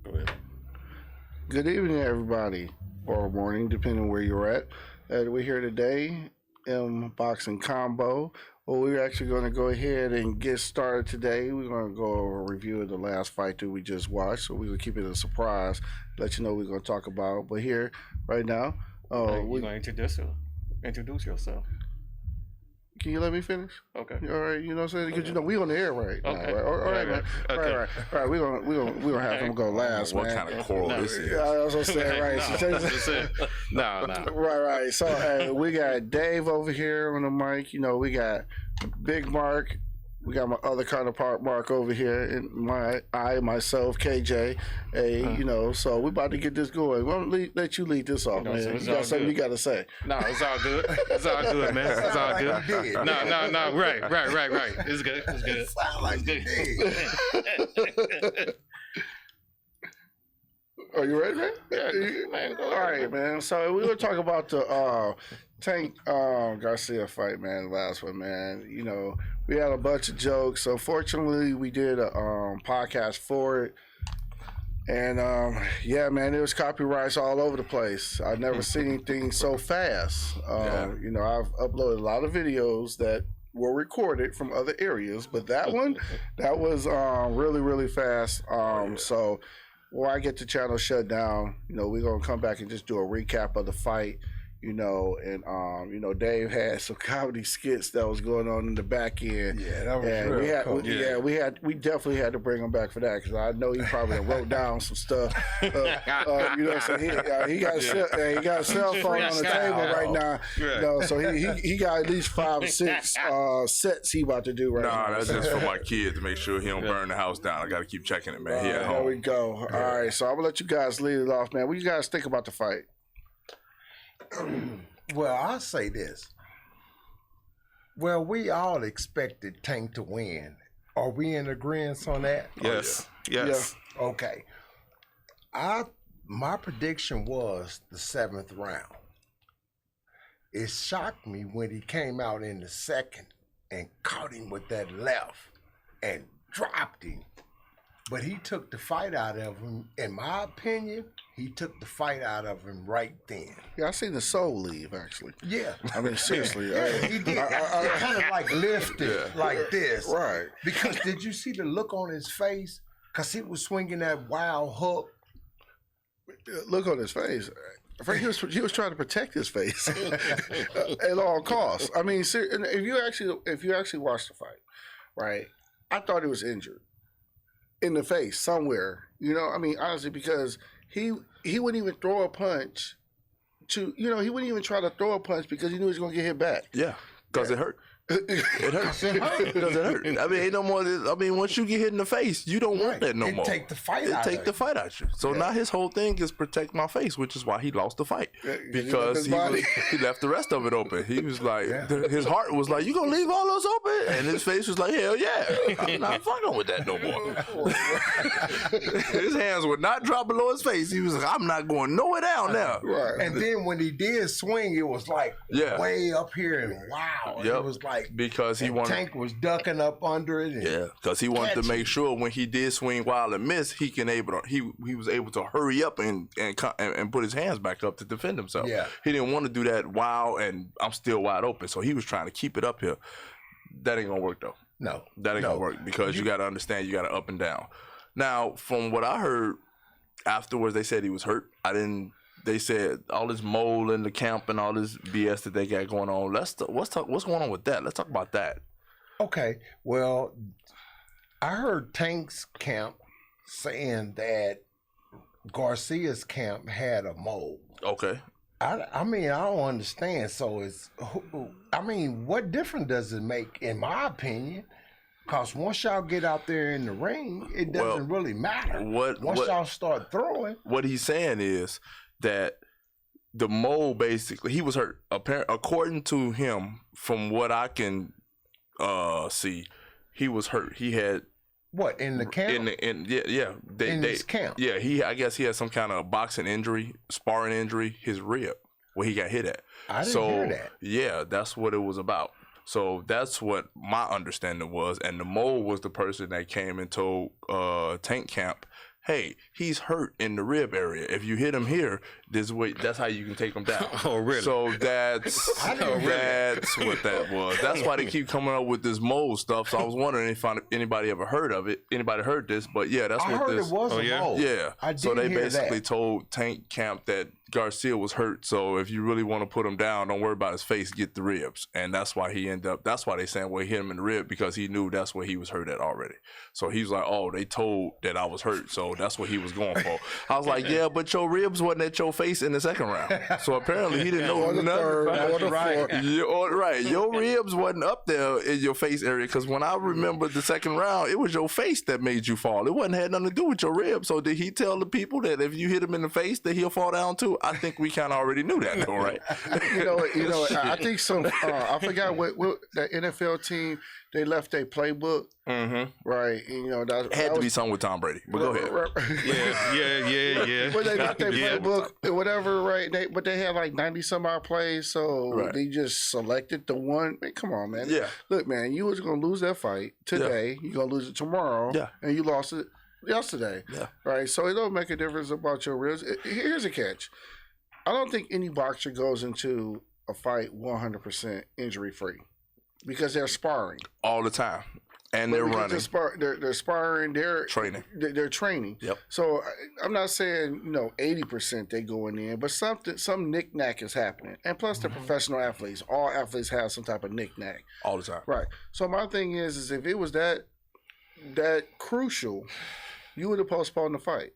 Go ahead. Good evening, everybody, or morning, depending on where you're at. We're here today in Boxing Combo. Well, we're actually going to go ahead and get started today. We're going to go over a review of the last fight that we just watched. So we're going to keep it a surprise, let you know what we're going to talk about. But here, right now, You're going to introduce yourself. Can you let me finish? Okay. All right, you know what I'm saying? Because you know we on the air right now, Okay. right? All right, man. Okay. All right. We're gonna have him go last, what man. kind of quarrel this is? I was gonna say, right? No. Right. So we got Dave over here on the mic. You know, we got Big Mark. We got my other counterpart, Mark, over here, and myself, KJ. You know, so we're about to get this going. We'll let you lead this off, man. So you got something you got to say. No, it's all good. It's all good, man. It's all good. No. Right. It's good. It's good. Sound like Are you ready, man? Yeah, man. All right, man. So we were talking about the Tank Garcia fight, man. The last one, man. You know, we had a bunch of jokes. Unfortunately, we did a podcast for it, and yeah, man, there was copyrights all over the place. I've never seen anything so fast. You know, I've uploaded a lot of videos that were recorded from other areas, but that one, that was really, really fast. So. Or I get the channel shut down, you know, we're going to come back and just do a recap of the fight, you know, and, you know, Dave had some comedy skits that was going on in the back end. Yeah, that was real cool. We definitely had to bring him back for that because I know he probably wrote down some stuff. You know, so he got a cell phone on the table right now. You know, so he got at least 5 or 6 sets he about to do right now. Nah, that's just for my kid to make sure he don't burn the house down. I got to keep checking it, man. There we go. All right, so I'm going to let you guys lead it off, man. What you guys think about the fight? Well, I'll say this. Well, we all expected Tank to win. Are we in agreement on that? Yes. Yeah. Okay. My prediction was the 7th round. It shocked me when he came out in the second and caught him with that left and dropped him. But he took the fight out of him. In my opinion, he took the fight out of him right then. Yeah, I seen the soul leave, actually. Yeah. I mean, seriously. He did. He kind of like lifted like this. Right. Because did you see the look on his face? Because he was swinging that wild hook. Look on his face. I think he was trying to protect his face at all costs. I mean, if you actually watch the fight, right? I thought he was injured in the face somewhere. You know, I mean, honestly, because he wouldn't even throw a punch he wouldn't even try to throw a punch because he knew he was going to get hit back. Yeah, because it hurt. It hurts. Because it hurt. I mean, ain't no more. I mean, once you get hit in the face, you don't want that no more. Take the fight out. Take the fight out you. So now his whole thing is protect my face, which is why he lost the fight because he left the rest of it open. He was like, his heart was like, "You gonna leave all those open?" And his face was like, "Hell yeah, I'm not fucking with that no more." His hands would not drop below his face. He was like, "I'm not going nowhere down now." Right. And then when he did swing, it was like way up here and wow. Yep. It was like because he wanted Tank was ducking up under it. Yeah, because he wanted to make sure when he did swing wild and miss, he was able to hurry up and put his hands back up to defend himself. Yeah, he didn't want to do that wild and I'm still wide open. So he was trying to keep it up here. That ain't gonna work though. No, that ain't gonna work because you got to understand you got to up and down. Now, from what I heard afterwards, they said he was hurt. They said all this mold in the camp and all this BS that they got going on. Let's talk. What's going on with that? Let's talk about that. Okay. Well, I heard Tank's camp saying that Garcia's camp had a mold. Okay. I mean, I don't understand. So what difference does it make, in my opinion? Because once y'all get out there in the ring, it doesn't really matter. Once y'all start throwing. What he's saying is that the mole basically, he was hurt. According to him, from what I can see, he was hurt. He had what in the camp? In his camp. Yeah, I guess he had some kind of boxing injury, sparring injury, his rib where he got hit at. I didn't hear that. Yeah, that's what it was about. So that's what my understanding was. And the mole was the person that came and told Tank Camp, hey, he's hurt in the rib area. If you hit him here, that's how you can take him down. Oh, really? So that's what that was. That's why they keep coming up with this mold stuff. So I was wondering if anybody ever heard of it. Anybody heard this? But yeah, that's what this. I heard it was a mold. Yeah. I did so they hear basically that. told Tank Camp that Garcia was hurt. So if you really want to put him down, don't worry about his face. Get the ribs. And that's why he ended up. That's why they saying he hit him in the rib, because he knew that's where he was hurt at already. So he was like, oh, they told that I was hurt. So that's what he was going for. I was like, yeah, but your ribs wasn't at your face in the second round. So apparently he didn't know nothing about it. Right. Your ribs wasn't up there in your face area, because when I remember the second round, it was your face that made you fall. It wasn't had nothing to do with your ribs. So did he tell the people that if you hit him in the face that he'll fall down too? I think we kind of already knew that, though, right? you know. I think some. I forgot what the NFL team, they left their playbook. Mm-hmm. Right. And, that had to be something with Tom Brady. But go ahead. Yeah. But they left their playbook or whatever, right? But they had like 90 some odd plays, so they just selected the one. Man, come on, man. Yeah. Look, man, you was gonna lose that fight today. You're gonna lose it tomorrow. Yeah. And you lost it yesterday. Yeah. Right. So it don't make a difference about your ribs. Here's a catch. I don't think any boxer goes into a fight 100% injury free, because they're sparring all the time, and they're running. They're sparring. They're training. They're training. Yep. So I'm not saying 80% they going in, but some knick-knack is happening. And plus, they're professional athletes. All athletes have some type of knick-knack all the time. Right. So my thing is if it was that crucial, you would have postponed the fight.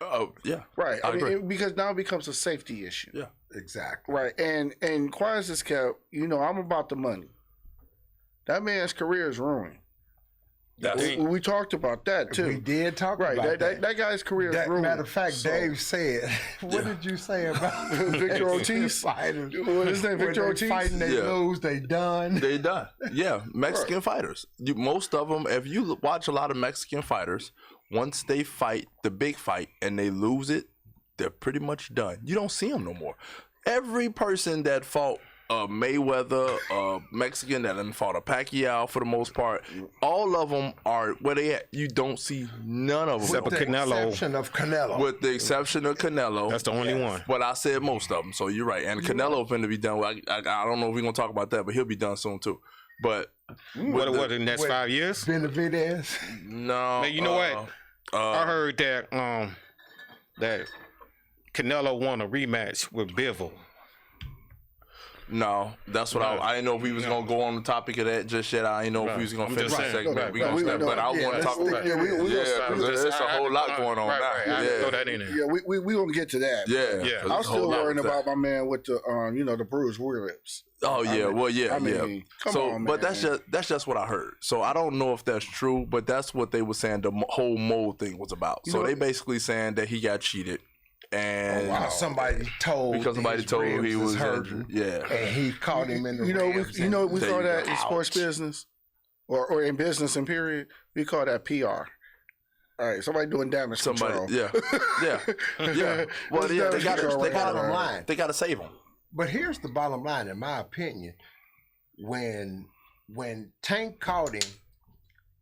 Oh yeah, right. I mean, because now it becomes a safety issue. Yeah, exactly. Right, and quiet as kept. I'm about the money. That man's career is ruined. We talked about that too. We did talk about that. That guy's career is ruined. Matter of fact, Dave said, "What did you say about Victor Ortiz? Fighters? What is that? Victor Ortiz fighting, they lose, they done. They done. Yeah, Mexican fighters. Most of them, if you watch a lot of Mexican fighters, once they fight the big fight and they lose it, they're pretty much done. You don't see them no more. Every person that fought Mayweather, Mexican that done fought a Pacquiao for the most part, all of them are where they at. You don't see none of them. Except for Canelo. With the exception of Canelo. That's the only one. But I said most of them, so you're right. And Canelo finna be done. I don't know if we're going to talk about that, but he'll be done soon too. But what in the next 5 years? Benavidez? No. Man, you know what? I heard that that Canelo won a rematch with Bivol. No, that's what I didn't know if we was gonna go on the topic of that just yet. I didn't know if we was gonna finish the segment. We gonna step, but I want to talk about there's a whole lot going on now. Yeah, throw that in there. Yeah, we gonna get to that. Yeah. I'm still worrying about my man with the the bruised ribs. Oh yeah, I mean, come on, man. But that's just what I heard. So I don't know if that's true, but that's what they were saying the whole mold thing was about. So they basically saying that he got cheated. And somebody told he was hurting. Yeah, and he caught him in the we call that in sports business, or in business and period. We call that PR. All right, somebody doing damage control. Yeah. Well, they got to save him. But here's the bottom line, in my opinion. When Tank caught him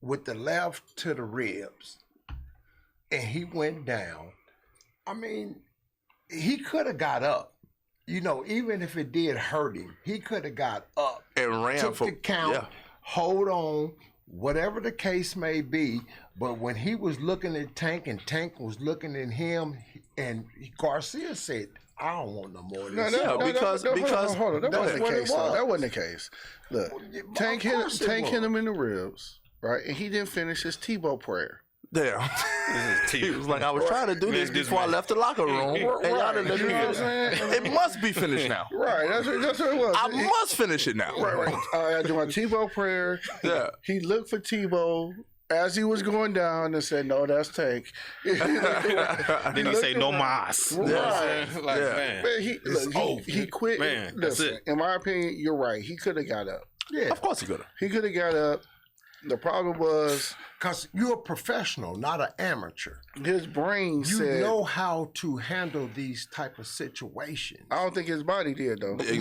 with the left to the ribs, and he went down. I mean, he could have got up. Even if it did hurt him, he could have got up and ran took the count, hold on, whatever the case may be. But when he was looking at Tank and Tank was looking at him, and Garcia said, "I don't want no more of this." Because hold on, that wasn't the case. That wasn't the case. Look, Tank hit him in the ribs, right, and he didn't finish his Tebow prayer. Damn. He was like, I was trying to do this before I left the locker room. And y'all didn't let me finish. It must be finished now. Right, that's what it was. I must finish it now. Right. I do my Tebow prayer. Yeah. He looked for Tebow as he was going down and said, "No, that's Tank." Then he say, "No mas." Right. Man. He quit. Man, listen, that's it. In my opinion, you're right. He could have got up. Yeah. Of course he could have. He could have got up. The problem was, because you're a professional, not an amateur. His brain said, you know how to handle these type of situations. I don't think his body did, though. It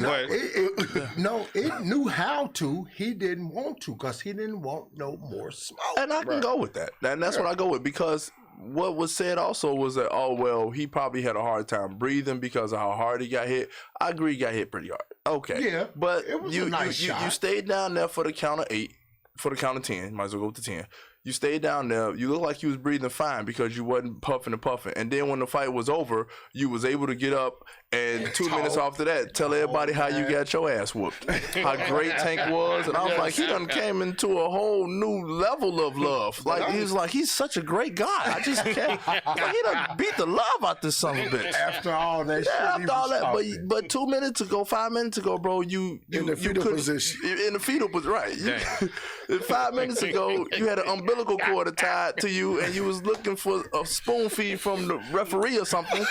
knew how to. He didn't want to because he didn't want no more smoke. And I can go with that. And that's what I go with, because what was said also was that, oh, well, he probably had a hard time breathing because of how hard he got hit. I agree he got hit pretty hard. Okay. Yeah, but it was you, a nice you, shot. you stayed down there for the count of 8, for the count of 10. Might as well go with the 10. You stayed down there. You looked like you was breathing fine because you wasn't puffing and puffing. And then when the fight was over, you was able to get up and 2 minutes after that, tell everybody how you got your ass whooped. How great Tank was. And I was like, he done came into a whole new level of love. Like, he was like, he's such a great guy. I just can't. Like, he done beat the love out this son of a bitch. After all that shit, After all that, but 2 minutes ago, 5 minutes ago, bro, you in the fetal position. In the fetal position, right? 5 minutes ago, you had an umbilical cord tied to you, and you was looking for a spoon feed from the referee or something.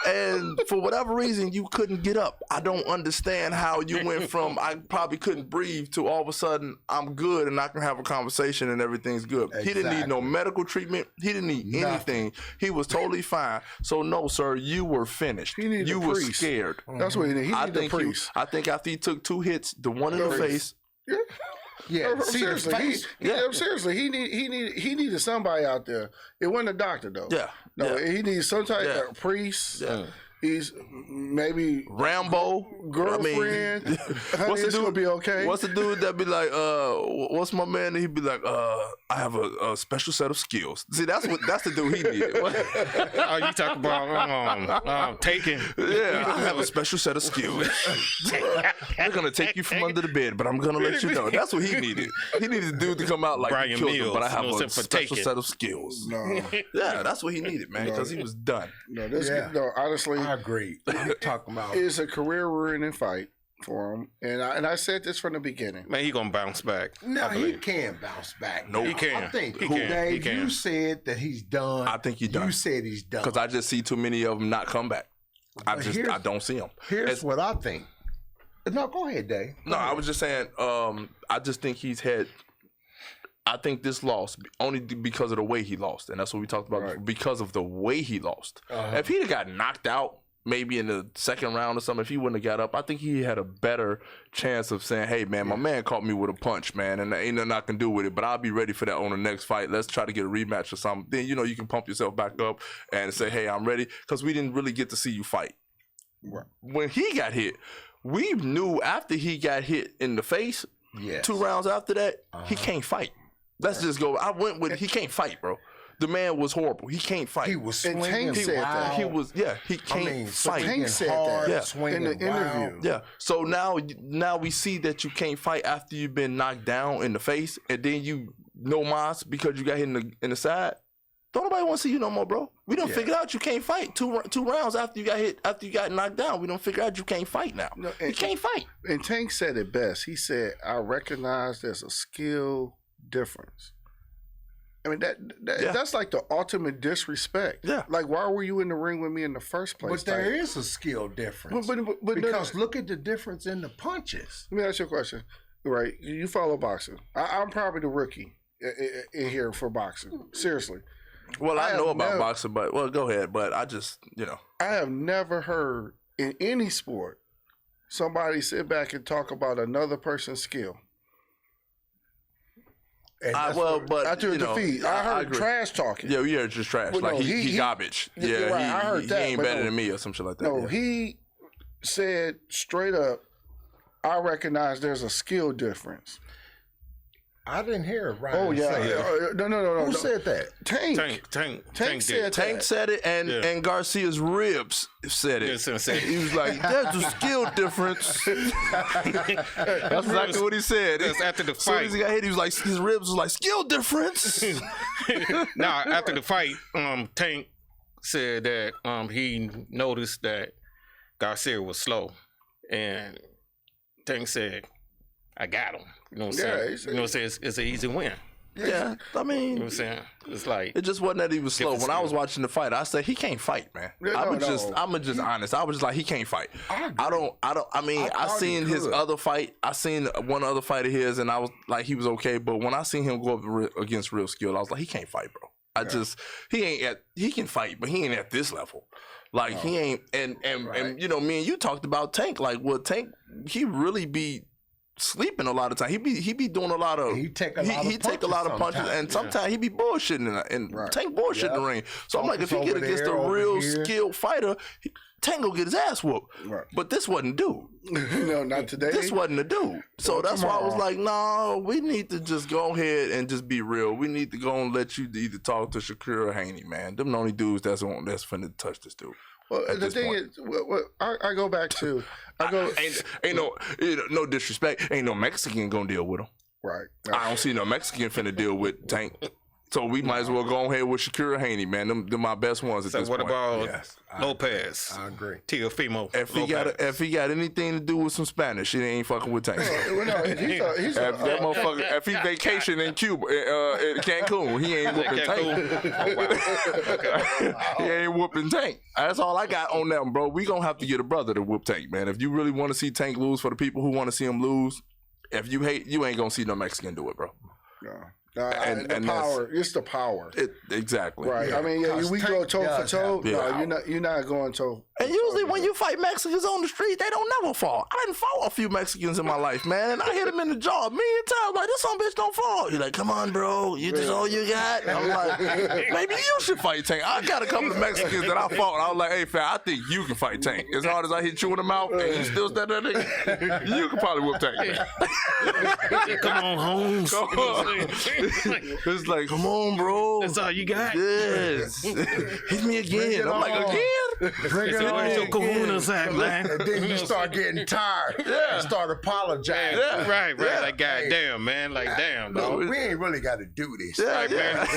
And for whatever reason, you couldn't get up. I don't understand how you went from I probably couldn't breathe to all of a sudden I'm good and I can have a conversation and everything's good. Exactly. He didn't need no medical treatment. He didn't need anything. He was totally fine. So no, sir, you were finished. He needed you a were priest. scared. That's what he needed. He needed a priest. I think after he took 2 hits, the one in the face. Yeah, Seriously, seriously, he needed somebody out there. It wasn't a doctor though. Yeah, no, yeah. he needed some type Yeah. of priest. Yeah. He's maybe Rambo, girlfriend. I mean, Honey, it's gonna be okay. What's the dude that be like, what's my man? He'd be like, I have a special set of skills. See, that's the dude he needed. Oh, you talk about taking? Yeah, I have a special set of skills. They're gonna take you from under the bed, but I'm gonna let you know. That's what he needed. He needed a dude to come out like Brian killed him, Mills, but I have no a sense for special taking. set of skills. No, Yeah, that's what he needed, man, because he was done. no, this Yeah. no. Honestly, I agree. I'm talking about. it's a career-ruining fight for him, and I said this from the beginning. Man, he gonna bounce back. No, he can bounce back. Nope. He can. I think, He can. Dave, He can. you said that he's done. I think he's done. You said he's done. Because I just see too many of them not come back. I don't see them. Here's what I think. No, go ahead, Dave. No, I was just saying, I just think I think this loss only because of the way he lost. And that's what we talked about, Right. because of the way he lost. If he'd have got knocked out maybe in the second round or something, if he wouldn't have got up, I think he had a better chance of saying, hey, man, my man caught me with a punch, man, and there ain't nothing I can do with it, but I'll be ready for that on the next fight. Let's try to get a rematch or something. Then, you can pump yourself back up and say, hey, I'm ready, because we didn't really get to see you fight. Right. When he got hit, we knew after he got hit in the face, Yes. 2 rounds after that, he can't fight. Let's just go. I went with he can't fight, bro. The man was horrible. He can't fight. He was And swinging Tank said that. He was, he can't fight. Tank said hard, that Yeah. swinging in the wild. interview. Yeah. So now we see that you can't fight after you've been knocked down in the face, and then you no mas because you got hit in the side. Don't nobody want to see you no more, bro. We done figured out you can't fight. Two rounds after you got hit, after you got knocked down, we done figure out you can't fight now. No, you can't fight. And Tank said it best. He said, "I recognize there's a skill difference." I mean that's like the ultimate disrespect. Yeah. Like, why were you in the ring with me in the first place? But there is a skill difference. But because look at the difference in the punches. let me ask you a question. Right, you follow boxing. I'm probably the rookie in here for boxing. Seriously, Well, I know have about never- boxing, but go ahead. But I just, I have never heard in any sport somebody sit back and talk about another person's skill. And that's what- but After a defeat, I heard agree. trash talking. Yeah, yeah, just trash. Well, like no, he garbage. Yeah, Yeah, right, I heard he that, ain't but better no. than me or some shit like that. No, yeah. he said straight up, I recognize there's a skill difference. I didn't hear Ryan Oh, yeah. say that. No. Who said that? Tank. Tank said did. Tank said it, and Yeah. and Garcia's ribs said it. Yes, said it. He was like, "There's a skill difference." That's exactly what he said. That's after the As soon fight. as he got hit, he was like, his ribs was like, "Skill difference." Now, after the fight, Tank said that he noticed that Garcia was slow, and Tank said, "I got him." You know what I'm Yeah, saying? he said- You know what I'm saying? It's an easy win. Yeah, I You know mean, what I'm saying? It's like it just wasn't that he was slow. Different When I was skill. watching the fight, I said he can't fight, man. Yeah, I'm no. just honest. I was just like, he can't fight. I mean, I thought he seen his could. other fight. I seen one other fight of his, and I was like, he was okay. But when I seen him go up against real skill, I was like, he can't fight, bro. He can fight, but he ain't at this level. Like he ain't, and me and you talked about Tank. Like, well, Tank, he really be sleeping a lot of time. He be doing a lot of. He take a lot of punches, and sometimes he be bullshitting and Tank bullshit in the ring. So I'm like, if he get against a real skilled fighter, Tank will get his ass whooped. Right. But this wasn't due. Not today. This wasn't a dude. So that's why I was like, no, we need to just go ahead and just be real. We need to go and let you either talk to Shakur or Haney, man. Them the only dudes that's finna touch this dude. Well, the thing is, I go back to, ain't no disrespect. Ain't no Mexican gonna deal with him. Right. I don't see no Mexican finna deal with Tank. So we might as well go ahead with Shakur Haney, man. Them my best ones at this point. So what about Lopez? I agree. Teofimo. If he got anything to do with some Spanish, he ain't fucking with Tank. That motherfucker. If he vacation in Cuba, in Cancun, he ain't whooping Tank. He ain't whooping Tank. That's all I got on them, bro. We gonna have to get a brother to whoop Tank, man. If you really want to see Tank lose, for the people who want to see him lose, if you hate, you ain't gonna see no Mexican do it, bro. No. And the power, it's the power. Exactly. Right. Yeah. I mean, we go toe for toe. No, you're not going toe. And usually when you fight Mexicans on the street, they don't never fall. I done fought a few Mexicans in my life, man. And I hit them in the jaw a million times. Like, this son bitch don't fall. You're like, come on, bro. You just all you got? I'm like, maybe you should fight Tank. I got a couple of Mexicans that I fought. I was like, hey, fam, I think you can fight Tank. As hard as I hit you in the mouth and you still stand there, nigga, you can probably whoop Tank. Come on, Holmes. Come on. It's like, come on, bro. That's all you got? Yes. Hit me again. I'm like, again? Bring it on. Your kahunas at, man. And then you start getting tired and start apologizing. Yeah. Right. Like, goddamn, man. Like, damn, no, we ain't really got to do this. Right, man.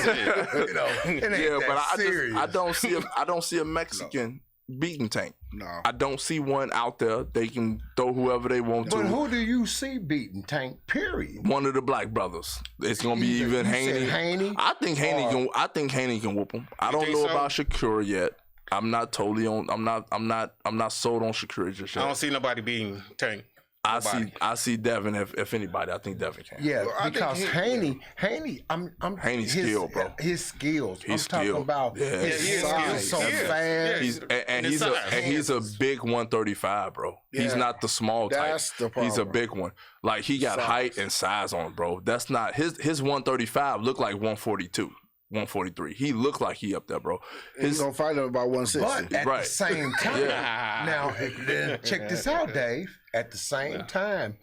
You know, it ain't that serious. I don't see a Mexican beating Tank. No. I don't see one out there. They can throw whoever they want to. But who do you see beating Tank, period? One of the black brothers. It's gonna be even Haney. I think Haney can whoop him. I don't know about Shakur yet. I'm not totally on. I'm not sold on Shakur just yet. I don't see nobody beating Tank. I see Devin. If anybody, I think Devin can. Yeah, because Haney, Haney's skilled, bro. His skills. He's I'm talking about his size, so fast. He's a big 135, bro. Yeah. He's not the small type. That's the problem. He's a big one. Like, he got height and size on him, bro. That's not his 135 looked like 142. 143. He looked like he up there, bro. He's gonna fight him about 160. But at the same time, now check this out, Dave. At the same time,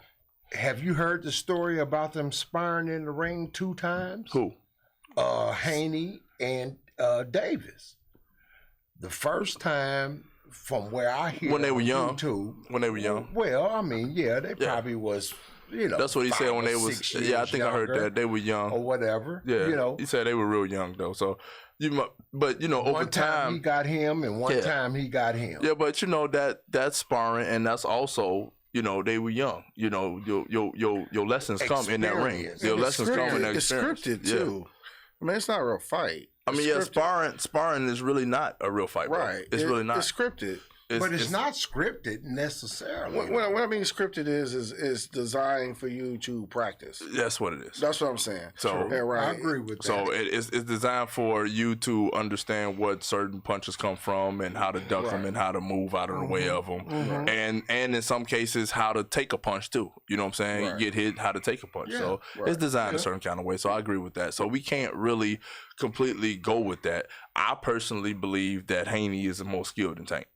have you heard the story about them sparring in the ring 2 times? Who? Haney and Davis. The first time, from where I hear, when they were young. When they were young. Well, I mean, they probably was. You know, that's what he said when they was. Yeah, I think I heard that they were young or whatever. Yeah, you know, he said they were real young though. So but over one time he got him, and one time he got him. Yeah, but that's sparring, and that's also they were young. Your lessons come in that ring. Your lessons come in that experience. It's scripted too. I mean, it's not a real fight. Sparring is really not a real fight, bro. Right? It's really not. It's scripted. But it's not scripted necessarily. What I mean scripted is designed for you to practice. That's what it is. That's what I'm saying. So I agree with that. So it's designed for you to understand what certain punches come from and how to duck them and how to move out of the way of them. And in some cases how to take a punch too. You know what I'm saying? You get hit, how to take a punch. So it's designed a certain kind of way. So I agree with that. So we can't really completely go with that. I personally believe that Haney is the most skilled in Tank.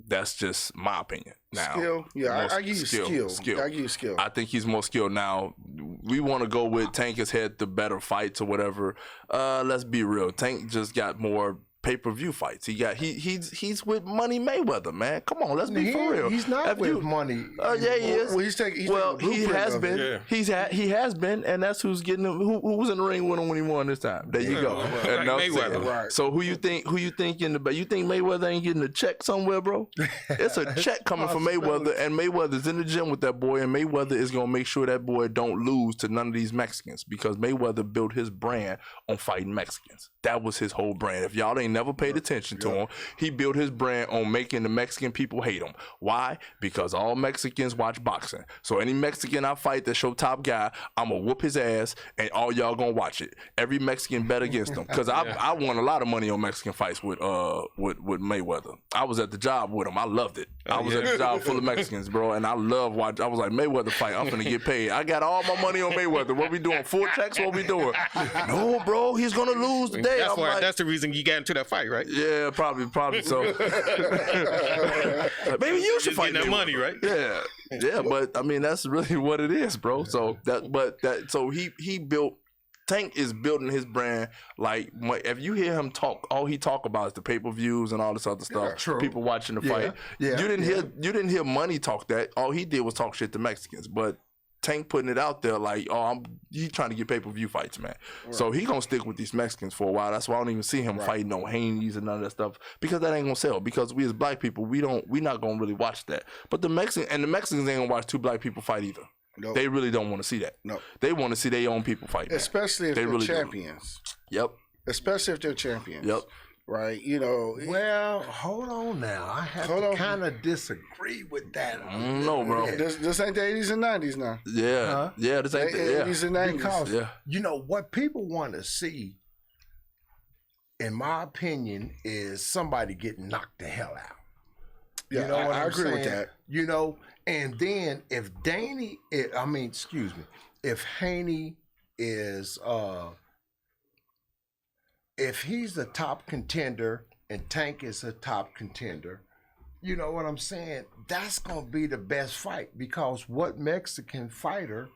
That's just my opinion. Now, skill, I give you skill. I give you skill. I think he's more skilled. Now, we want to go with Tank has had the better fights or whatever. Let's be real. Tank just got more pay-per-view fights. He's with Money Mayweather, man. Come on, let's be for real. He's not with Money. Yeah, he is. Well, he has been. Yeah. He has been, and that's who's getting him. Who was in the ring with him when he won this time? There you go. Like Mayweather. Right. So who you think in the back? You think Mayweather ain't getting a check somewhere, bro? It's a check coming from Mayweather, and Mayweather's in the gym with that boy, and Mayweather is gonna make sure that boy don't lose to none of these Mexicans because Mayweather built his brand on fighting Mexicans. That was his whole brand. If y'all ain't never paid attention to him. He built his brand on making the Mexican people hate him. Why? Because all Mexicans watch boxing. So any Mexican I fight that's your top guy, I'm gonna whoop his ass, and all y'all gonna watch it. Every Mexican bet against him. Because I won a lot of money on Mexican fights with Mayweather. I was at the job with him. I loved it. I was at the job full of Mexicans, bro, and I love watching. I was like, Mayweather fight, I'm finna get paid. I got all my money on Mayweather. What we doing? Full checks? What we doing? No, bro, he's gonna lose today. That's why. Like, that's the reason you got into that fight, right? Yeah, probably so. Maybe you should fight that money, right? Yeah, but I mean that's really what it is, bro. So he built. Tank is building his brand. Like, if you hear him talk, all he talk about is the pay-per-views and all this other stuff. Yeah, people watching the fight. You didn't hear Money talk that. All he did was talk shit to Mexicans. But Tank putting it out there like, he trying to get pay-per-view fights, man. Right. So he gonna stick with these Mexicans for a while. That's why I don't even see him fighting no Haney's and none of that stuff, because that ain't gonna sell. Because we as black people, we not gonna really watch that. But the Mexicans ain't gonna watch two black people fight either. Nope. They really don't want to see that. No, they want to see their own people fight. Especially if they're really champions. Yep. Especially if they're champions. Yep. Right. You know. Well, hold on now. I have to kind of disagree with that. No, bro. This ain't the 80s and 90s now. Yeah. Huh? Yeah. This ain't the 80s and 90s. Because you know what people want to see, in my opinion, is somebody getting knocked the hell out. Yeah, you know what I I'm agree saying? with that. You know. And then if Haney is, if he's the top contender and Tank is a top contender, you know what I'm saying? That's going to be the best fight, because what Mexican fighter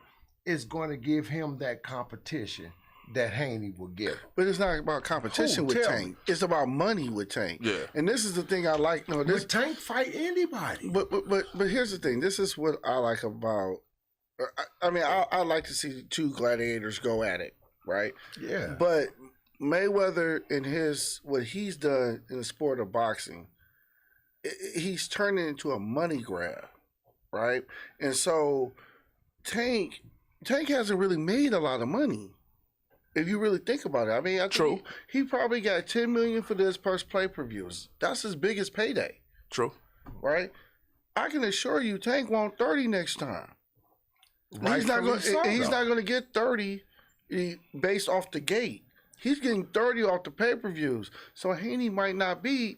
is going to give him that competition that Haney will give? But it's not about competition with Tank. It's about money with Tank. Yeah. And this is the thing I like. No, this Tank fight anybody. But here's the thing. This is what I like about. I mean, I like to see two gladiators go at it, right? Yeah. But Mayweather and what he's done in the sport of boxing, he's turned it into a money grab, right? And so Tank hasn't really made a lot of money. If you really think about it, I mean, I think he probably got $10 million for this plus pay-per-views. That's his biggest payday. True, right? I can assure you, Tank won 30 next time. He's not going to get 30 based off the gate. He's getting 30 off the pay-per-views. So Haney might not be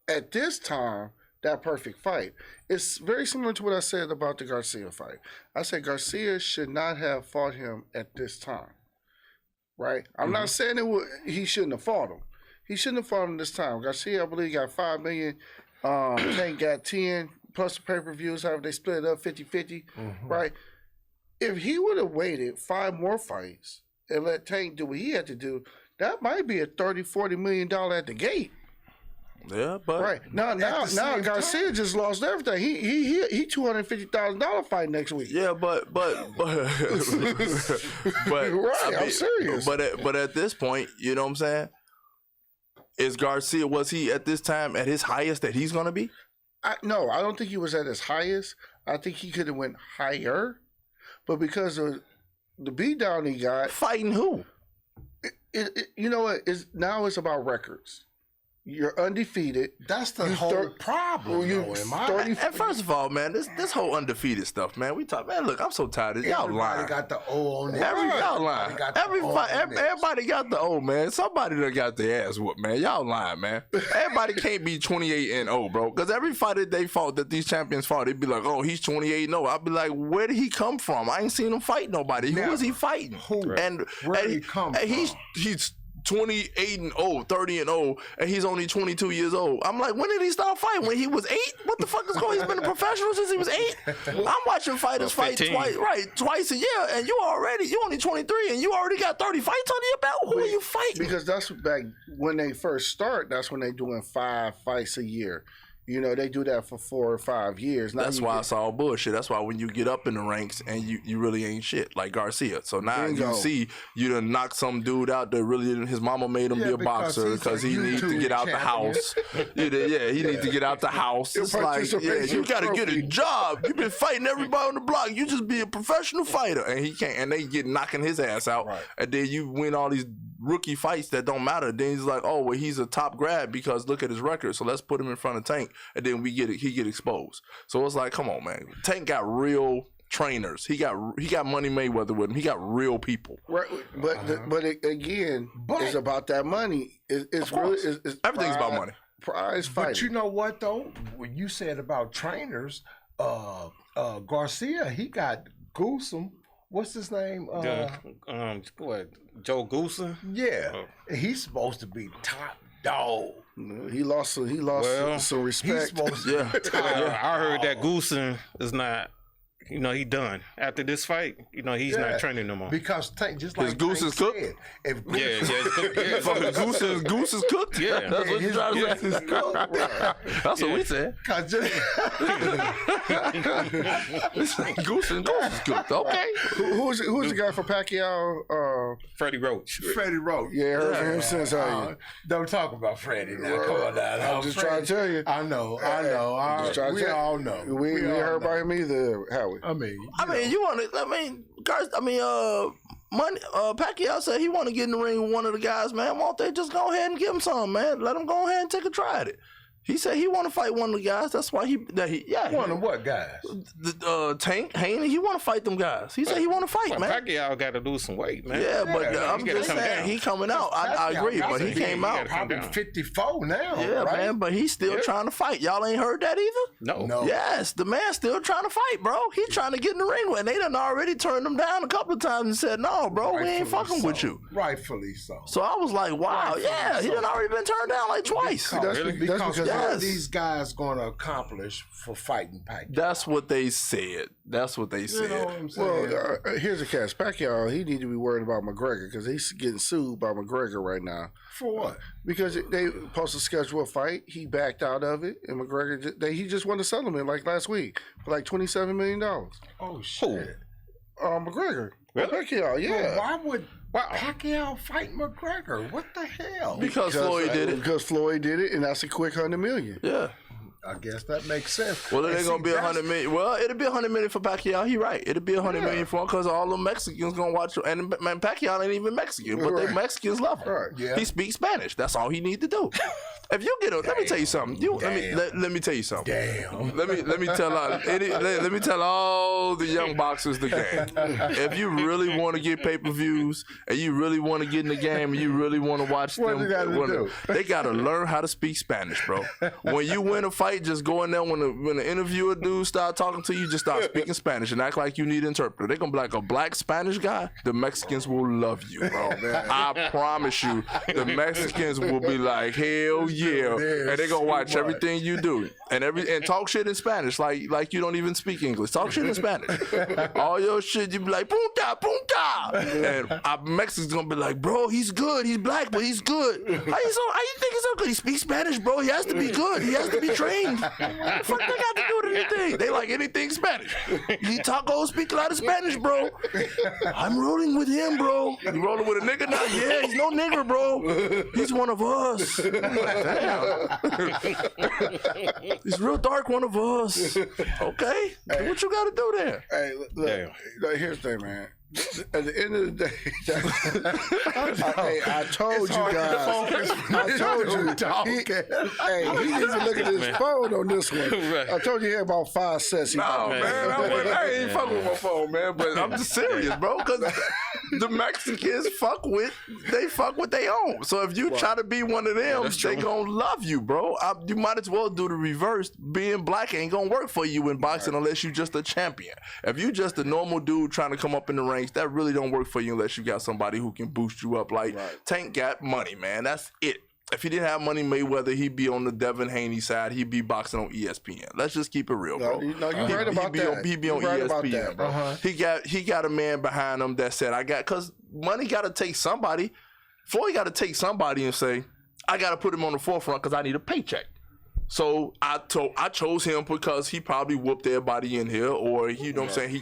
at this time that perfect fight. It's very similar to what I said about the Garcia fight. I said Garcia should not have fought him at this time. Right? I'm not saying he shouldn't have fought him. He shouldn't have fought him this time. Garcia, I believe, got $5 million. Tank got 10, plus the pay-per-views, however they split it up 50-50. Right? If he would have waited 5 more fights and let Tank do what he had to do, that might be a $30-40 million at the gate. Yeah, but right now Garcia just lost everything. He $250,000 fight next week. Yeah, but right, I'm serious. But at this point, you know what I'm saying? Is Garcia, was he at this time at his highest that he's gonna be? No, I don't think he was at his highest. I think he could have went higher, but because of the beatdown he got, fighting who? You know what? Now it's about records. You're undefeated. That's the whole problem. And first of all, man, this whole undefeated stuff, man. We talk, man. Look, I'm so tired of y'all lying. Everybody got the O on it. Y'all lying. Everybody got the O, man. Somebody done got their ass whooped, man. Y'all lying, man. Everybody can't be 28-0, bro. Because every fighter they fought, that these champions fought, they'd be like, oh, he's 28-0. I'd be like, where did he come from? I ain't seen him fight nobody. Who was he fighting? Who? And where did he come from? He's 28-0, 30-0, and he's only 22 years old. I'm like, when did he start fighting? When he was 8? What the fuck is going on? He's been a professional since he was 8? I'm watching fighters fight twice a year, and you only 23, and you already got 30 fights under your belt. Who are you fighting? Because that's back when they first start, that's when they doing 5 fights a year. You know, they do that for 4 or 5 years. Now that's why it's all bullshit. That's why when you get up in the ranks and you really ain't shit, like Garcia. So now you see you done knock some dude out that really his mama made him be a boxer because he needs to get out the house. He need to get out the house. It's like, you got to get a job. You've been fighting everybody on the block. You just be a professional fighter. And he can't. And they get knocking his ass out. Right. And then you win all these rookie fights that don't matter. Then he's like, oh, well, he's a top grad because look at his record. So let's put him in front of Tank, and then he get exposed. So it's like, come on, man. Tank got real trainers. He got Money Mayweather with him. He got real people. Right, but again, it's about that money. It's really everything's about money. Prize fighting. But you know what though? When you said about trainers, Garcia, he got Goosum. What's his name? What? Joe Goosen? Yeah, he's supposed to be top dog. He lost some respect. He's supposed to be I heard that Goosen is not. He done after this fight. He's not training no more because Tank just like his goose is cooked. If Goose is cooked. Yeah, that's what you're trying to say. That's what we said. Goose is cooked. Okay. Who's the guy for Pacquiao? Freddie Roach. Freddie Roach. Yeah, heard from him since. Don't talk about Freddie now. Come on now. I'm just trying to tell you. I know. We all know. We ain't heard about him either, Howie. Pacquiao said he want to get in the ring with one of the guys, man. Won't they just go ahead and give him something, man? Let him go ahead and take a try at it. He said he want to fight one of the guys. That's why one of what guys? Tank, Haney. He want to fight them guys. He said he want to fight, man. Pacquiao got to lose some weight, man. Yeah, but I'm just saying he coming out. I agree, but he came out. Probably 54 now. Yeah, right? Man, but he's still trying to fight. Y'all ain't heard that either? No. Yes, the man's still trying to fight, bro. He trying to get in the ring with, and they done already turned him down a couple of times and said, no, bro, we ain't fucking with you. Rightfully so. So I was like, wow, he done already been turned down like twice. Because what are these guys going to accomplish for fighting Pacquiao? That's what they said. You know what I'm saying? Well, here's the catch. Pacquiao, he need to be worried about McGregor because he's getting sued by McGregor right now. For what? Because they supposed to schedule a fight. He backed out of it, and McGregor, he just won a settlement like last week for like $27 million. Oh, shit. McGregor. Really? Pacquiao, yeah. Well, why would Pacquiao fight McGregor? What the hell? Because Floyd did it. Because Floyd did it, and that's a quick $100 million. Yeah. I guess that makes sense. Well, it ain't gonna be $100 million. Well, it'll be $100 million for Pacquiao. He right. It'll be $100 million for him because all the Mexicans gonna watch. And man, Pacquiao ain't even Mexican, but the Mexicans love him. Right. Yeah. He speaks Spanish. That's all he need to do. If you get let me tell you something. Let me tell you something. Damn. Let me tell all the young boxers the game. If you really want to get pay-per-views and you really want to get in the game and you really want to watch what them, they gotta learn how to speak Spanish, bro. When you win a fight, just go in there when the interviewer dude start talking to you, just start speaking Spanish and act like you need an interpreter. They're gonna be like a black Spanish guy. The Mexicans will love you, bro. I promise you, the Mexicans will be like, hell yeah, and they're gonna watch everything you do and talk shit in Spanish like you don't even speak English. Talk shit in Spanish. All your shit, you be like punta punta, and Mexicans gonna be like, bro, he's good. He's black, but he's good. How you think he's so good? He speaks Spanish, bro. He has to be good. He has to be trained. What the fuck they got to do with anything? They like anything Spanish. He speak a lot of Spanish, bro. I'm rolling with him, bro. You rolling with a nigga now? Yeah, he's no nigger, bro. He's one of us. Damn. He's real dark, one of us. Okay. Hey, what you got to do there? Hey, look, here's the thing, man. At the end of the day, I told you guys. I told you. He needs to look at his phone on this one. Right. I told you he had about 5 sets. No, man. I ain't fucking with my phone, man. But I'm just serious, bro. Because the Mexicans fuck what they own. So if you try to be one of them, they gonna love you, bro. You might as well do the reverse. Being black ain't gonna work for you in boxing unless you just a champion. If you just a normal dude trying to come up in the ranks, that really don't work for you unless you got somebody who can boost you up. Like Tank got money, man. That's it. If he didn't have Money Mayweather, he'd be on the Devin Haney side. He'd be boxing on ESPN. Let's just keep it real, bro. No, you're right about that. He'd be on ESPN, bro. He got a man behind him that said, because Money got to take somebody. Floyd got to take somebody and say, I got to put him on the forefront because I need a paycheck. So I chose him because he probably whooped everybody in here, or you know what I'm saying, he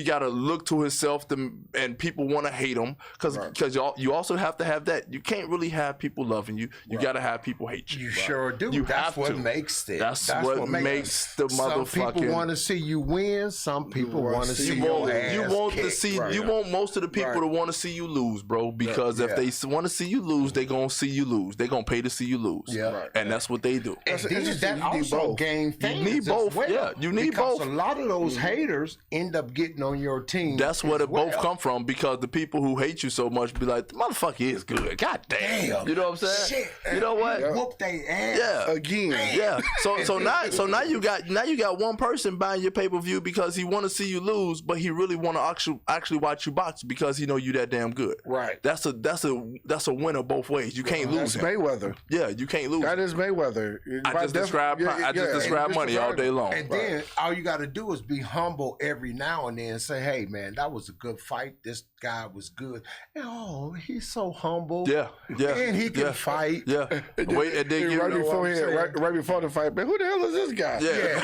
gotta look to himself and people want to hate him because you also have to have that. You can't really have people loving you. You gotta have people hate you. You sure do. That's what makes it. That's what makes the motherfucking. Some people want to see you win. Some people want to see your ass kicked. You want most of the people to want to see you lose, bro. Because if they want to see you lose, they gonna see you lose. They gonna pay to see you lose. And that's what they do. And that also gain fans. You need both. Well, yeah, you need because both. A lot of those haters end up getting on your team. That's where it both come from, because the people who hate you so much be like, the motherfucker is good. God damn. You know what I'm saying? Shit. You know what? Whoop they ass. Yeah. Again. Yeah. So now you got one person buying your pay-per-view because he want to see you lose, but he really want to actually watch you box because he know you that damn good. Right. That's a winner both ways. You can't lose. That's Mayweather. Yeah, you can't lose. That is Mayweather. I just describe money all day long. And then all you got to do is be humble every now and then and say, hey, man, that was a good fight. This guy was good. And, oh, he's so humble. Yeah. And he can fight. Yeah. Wait, and then right before the fight, man, who the hell is this guy? Yeah.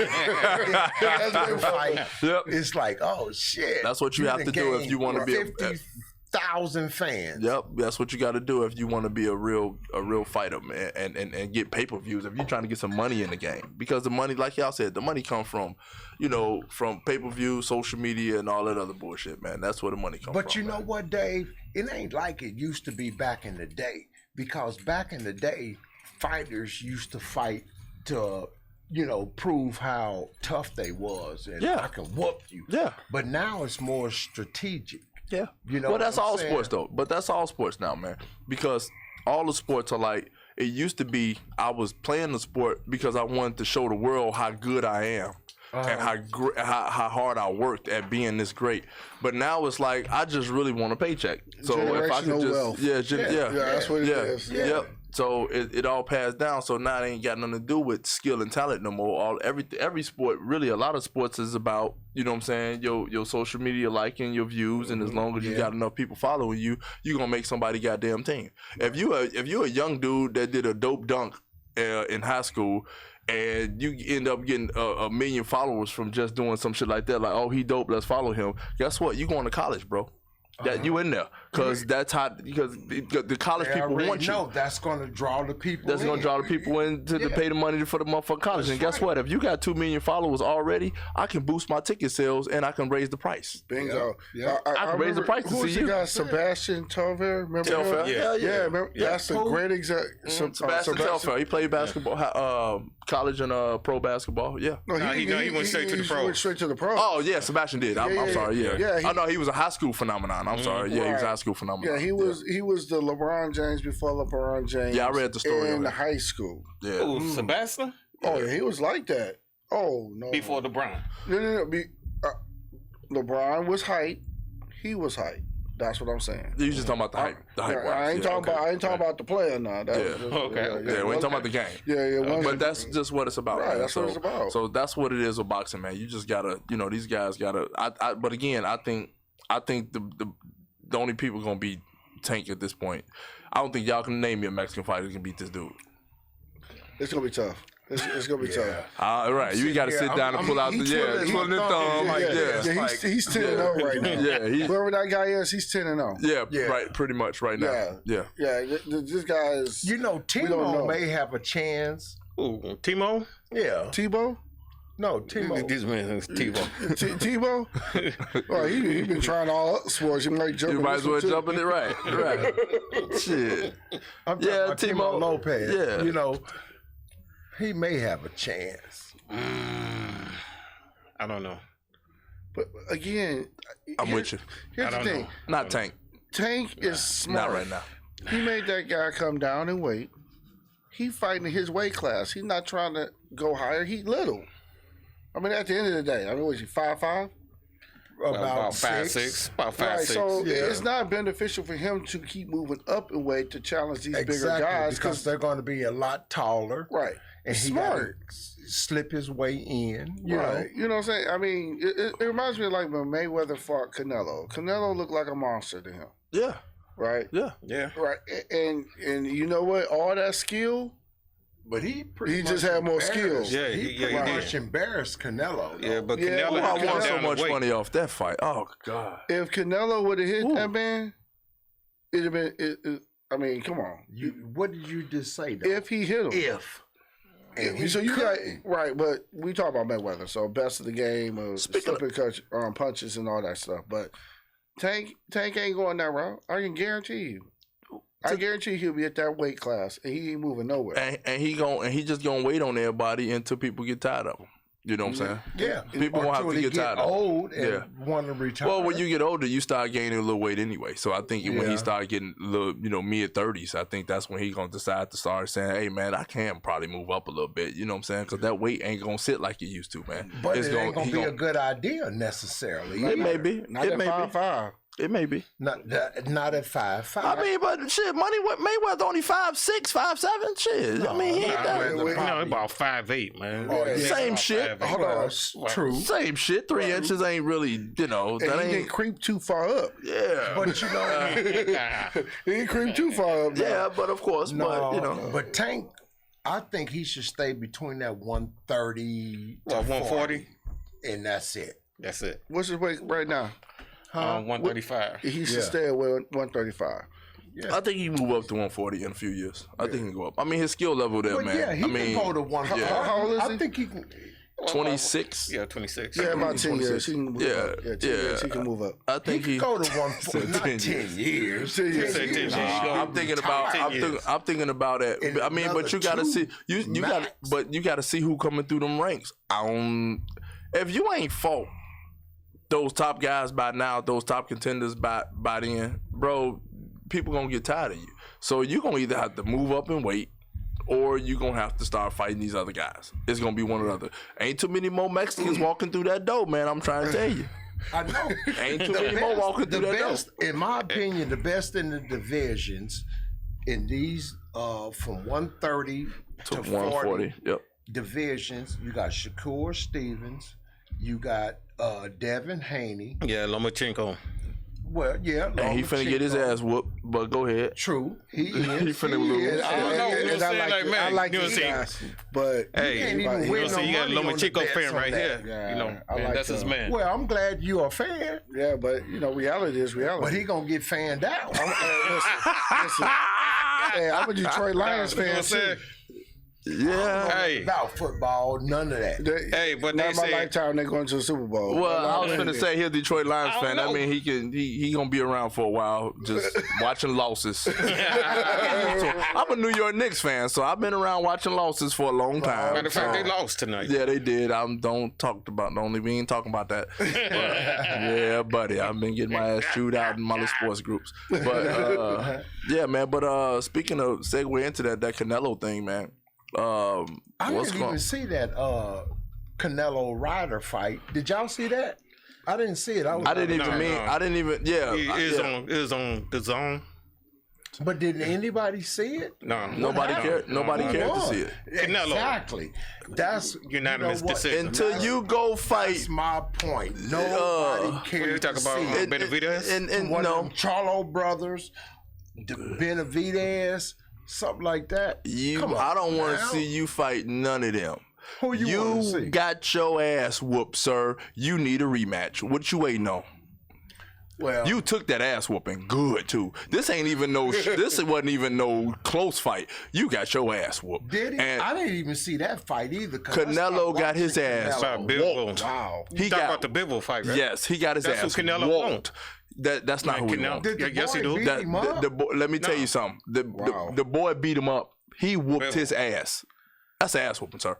It's like, oh, shit. That's what you have to do if you want to be 50,000 fans. Yep, that's what you got to do if you want to be a real fighter, man, and get pay-per-views. If you're trying to get some money in the game, because the money, like y'all said, the money comes from, from pay-per-view, social media, and all that other bullshit, man. That's where the money comes from. But you know what, Dave? It ain't like it used to be back in the day, because back in the day, fighters used to fight to prove how tough they was, and I can whoop you. Yeah. But now it's more strategic. Yeah. Well, that's all sports, though. But that's all sports now, man. Because all the sports are like, it used to be I was playing the sport because I wanted to show the world how good I am. And how hard I worked at being this great. But now it's like, I just really want a paycheck. So if I could just, wealth. That's what it is. Yep. So it all passed down. So now it ain't got nothing to do with skill and talent no more. Every sport, really, a lot of sports is about, you know what I'm saying, your social media liking, your views, and as long as you got enough people following you, you're gonna make somebody goddamn team. If you a young dude that did a dope dunk in high school, and you end up getting a million followers from just doing some shit like that, like, oh, he dope, let's follow him. Guess what? You going to college, bro. That you in there, because the college people want you. No, that's going to draw the people. That's going to draw the people in to pay the money for the motherfucking college. And guess what? If you got 2 million followers already, I can boost my ticket sales and I can raise the price. Bingo. Yeah. I can raise the price to see you. Who's the guy? Sebastian Telfair. Remember him? Yeah. Remember? That's a great example. Sebastian Telfair. He played basketball, college and pro basketball. Yeah. No, he went straight to the pro. He went straight to the pro. Oh yeah, Sebastian did. I'm sorry. Yeah. I know he was a high school phenomenon. I'm sorry. Yeah, he was a high school phenomenon. Yeah, he was the LeBron James before LeBron James. Yeah, I read the story in high school. Yeah. Oh, Sebastian? Oh, yeah, he was like that. Oh no. Before LeBron. No. LeBron was height. He was height. That's what I'm saying. You just talking about the hype. I ain't talking about the player now. We ain't talking about the game. Yeah. But that's just what it's about. Right, that's what it's about. So that's what it is with boxing, man. You just gotta, these guys gotta. But again, I think the only people gonna be Tank at this point. I don't think y'all can name me a Mexican fighter who can beat this dude. It's gonna be tough. It's gonna be tough. All right, you got to sit down and pull out the twirling the thumb. He's 10-0 right now. Yeah, whoever that guy is, he's 10-0. Yeah, right, pretty much right now. Yeah. This guy is. Timo may have a chance. Ooh, Timo? Yeah, Tebow. No, Timo. This man is Tebow. Tebow? Well, he been trying all sports. You might as well jump in it, right. Shit. I'm talking about Timo Lopez. Yeah. He may have a chance. I don't know. But again, I'm with you. Here's the thing. Not Tank. Tank is smart. Not right now. He made that guy come down and wait. He fighting his weight class. He's not trying to go higher. He little. I mean, at the end of the day, was he 5'5"? About 5'6". About 5'6". Right, so it's not beneficial for him to keep moving up in weight to challenge these bigger guys because they're going to be a lot taller. Right. And he smart. Slip his way in. You know? You know what I'm saying? I mean, it reminds me of like when Mayweather fought Canelo. Canelo looked like a monster to him. Yeah. Right? Yeah. Right. And you know what? All that skill But he just had more skills. Yeah, he pretty much embarrassed Canelo. Though. Yeah, but Canelo I won so much money off that fight. Oh God! If Canelo would have hit that man, it'd have been. I mean, come on. What did you just say? Though? If he hit him, and so you got right, but we talk about Mayweather, so best of the game, slipping punches and all that stuff. But Tank ain't going that route. I can guarantee you. I guarantee he'll be at that weight class, and he ain't moving nowhere. And he just gonna wait on everybody until people get tired of him. You know what I'm saying? Yeah. People gonna have to get tired of him. Old and want to retire. Well, when you get older, you start gaining a little weight anyway. So I think when he start getting a little, mid-30s, I think that's when he gonna decide to start saying, "Hey, man, I can probably move up a little bit." You know what I'm saying? Because that weight ain't gonna sit like it used to, man. But it ain't gonna be a good idea necessarily. It may be. Not at 5'5". It may be. Not at 5'5". I mean, but shit, Mayweather only 5'6", 5'7". Shit. I mean, he ain't that. About 5'8", man. Same shit. Hold on. True. Same shit. 3 inches ain't really, that he ain't. didn't creep too far up. Yeah. But he didn't creep too far up. Yeah, but of course, But Tank, I think he should stay between that 130 to 140, and that's it. That's it. What's his weight right now? 135. He should stay at 135. Yeah. I think he move up to 140 in a few years. I think he can go up. I mean, his skill level there, man. Yeah, he can go to 140. How old is he? I think he can. 26. Yeah, 26. Yeah, about 10 years. He can move up. Yeah, 10 years. He can move up. I think he can go to 140. Not 10 years. 10 years. I'm thinking about it. I mean, but you gotta see you gotta see who coming through them ranks. If you ain't fought those top guys by now, those top contenders by then, bro, people gonna get tired of you. So you gonna either have to move up and wait, or you gonna have to start fighting these other guys. It's gonna be one or the other. Ain't too many more Mexicans walking through that door, man. I'm trying to tell you. I know. Ain't too many more walking through that door. In my opinion, the best in the divisions in these from 130 to 140 divisions, you got Shakur Stevens, you got Devin Haney. Yeah, Lomachenko. Well, yeah. And he finna get his ass whooped, but go ahead. True. He is. He finna lose. I like these guys, but hey, you can't even win no money. You got a Lomachenko fan right here. Yeah, man, that's his man. Well, I'm glad you're a fan. Yeah, but reality is reality. But he gonna get fanned out. Listen. Hey, I'm a Detroit Lions fan too. Yeah. Hey. About football, none of that. But not my lifetime they're going to the Super Bowl. Well, I was gonna say he's a Detroit Lions fan. I mean, he gonna be around for a while, just watching losses. So, I'm a New York Knicks fan, so I've been around watching losses for a long time. Matter of fact, they lost tonight. Yeah, they did. We ain't talking about that. But, yeah, buddy, I've been getting my ass chewed out in my little sports groups. But yeah, man. But speaking of segue into that Canelo thing, man. I didn't even see that Canelo Ryder fight. Did y'all see that? I didn't see it. It is on the zone. But did anybody see it? No. Nobody cared. Nobody cared to see it. Canelo. Exactly. That's unanimous decision. Until you go fight. That's my point. Nobody cared to see it. Benavidez? And one of them Charlo brothers, the Benavidez. Something like that. I don't want to see you fight none of them. Who you got your ass whooped, sir. You need a rematch. What you waiting on? Well, you took that ass whooping good too. This ain't even this wasn't even no close fight. You got your ass whooped. Did he? And I didn't even see that fight either. Canelo got his ass whooped. Wow. He got about the Bivol fight, right? Yes, he got his ass whooped. That's who Canelo won. That's not who he won. Yes, he do. Let me tell you something. The boy beat him up. He whooped his ass. That's ass whooping, sir.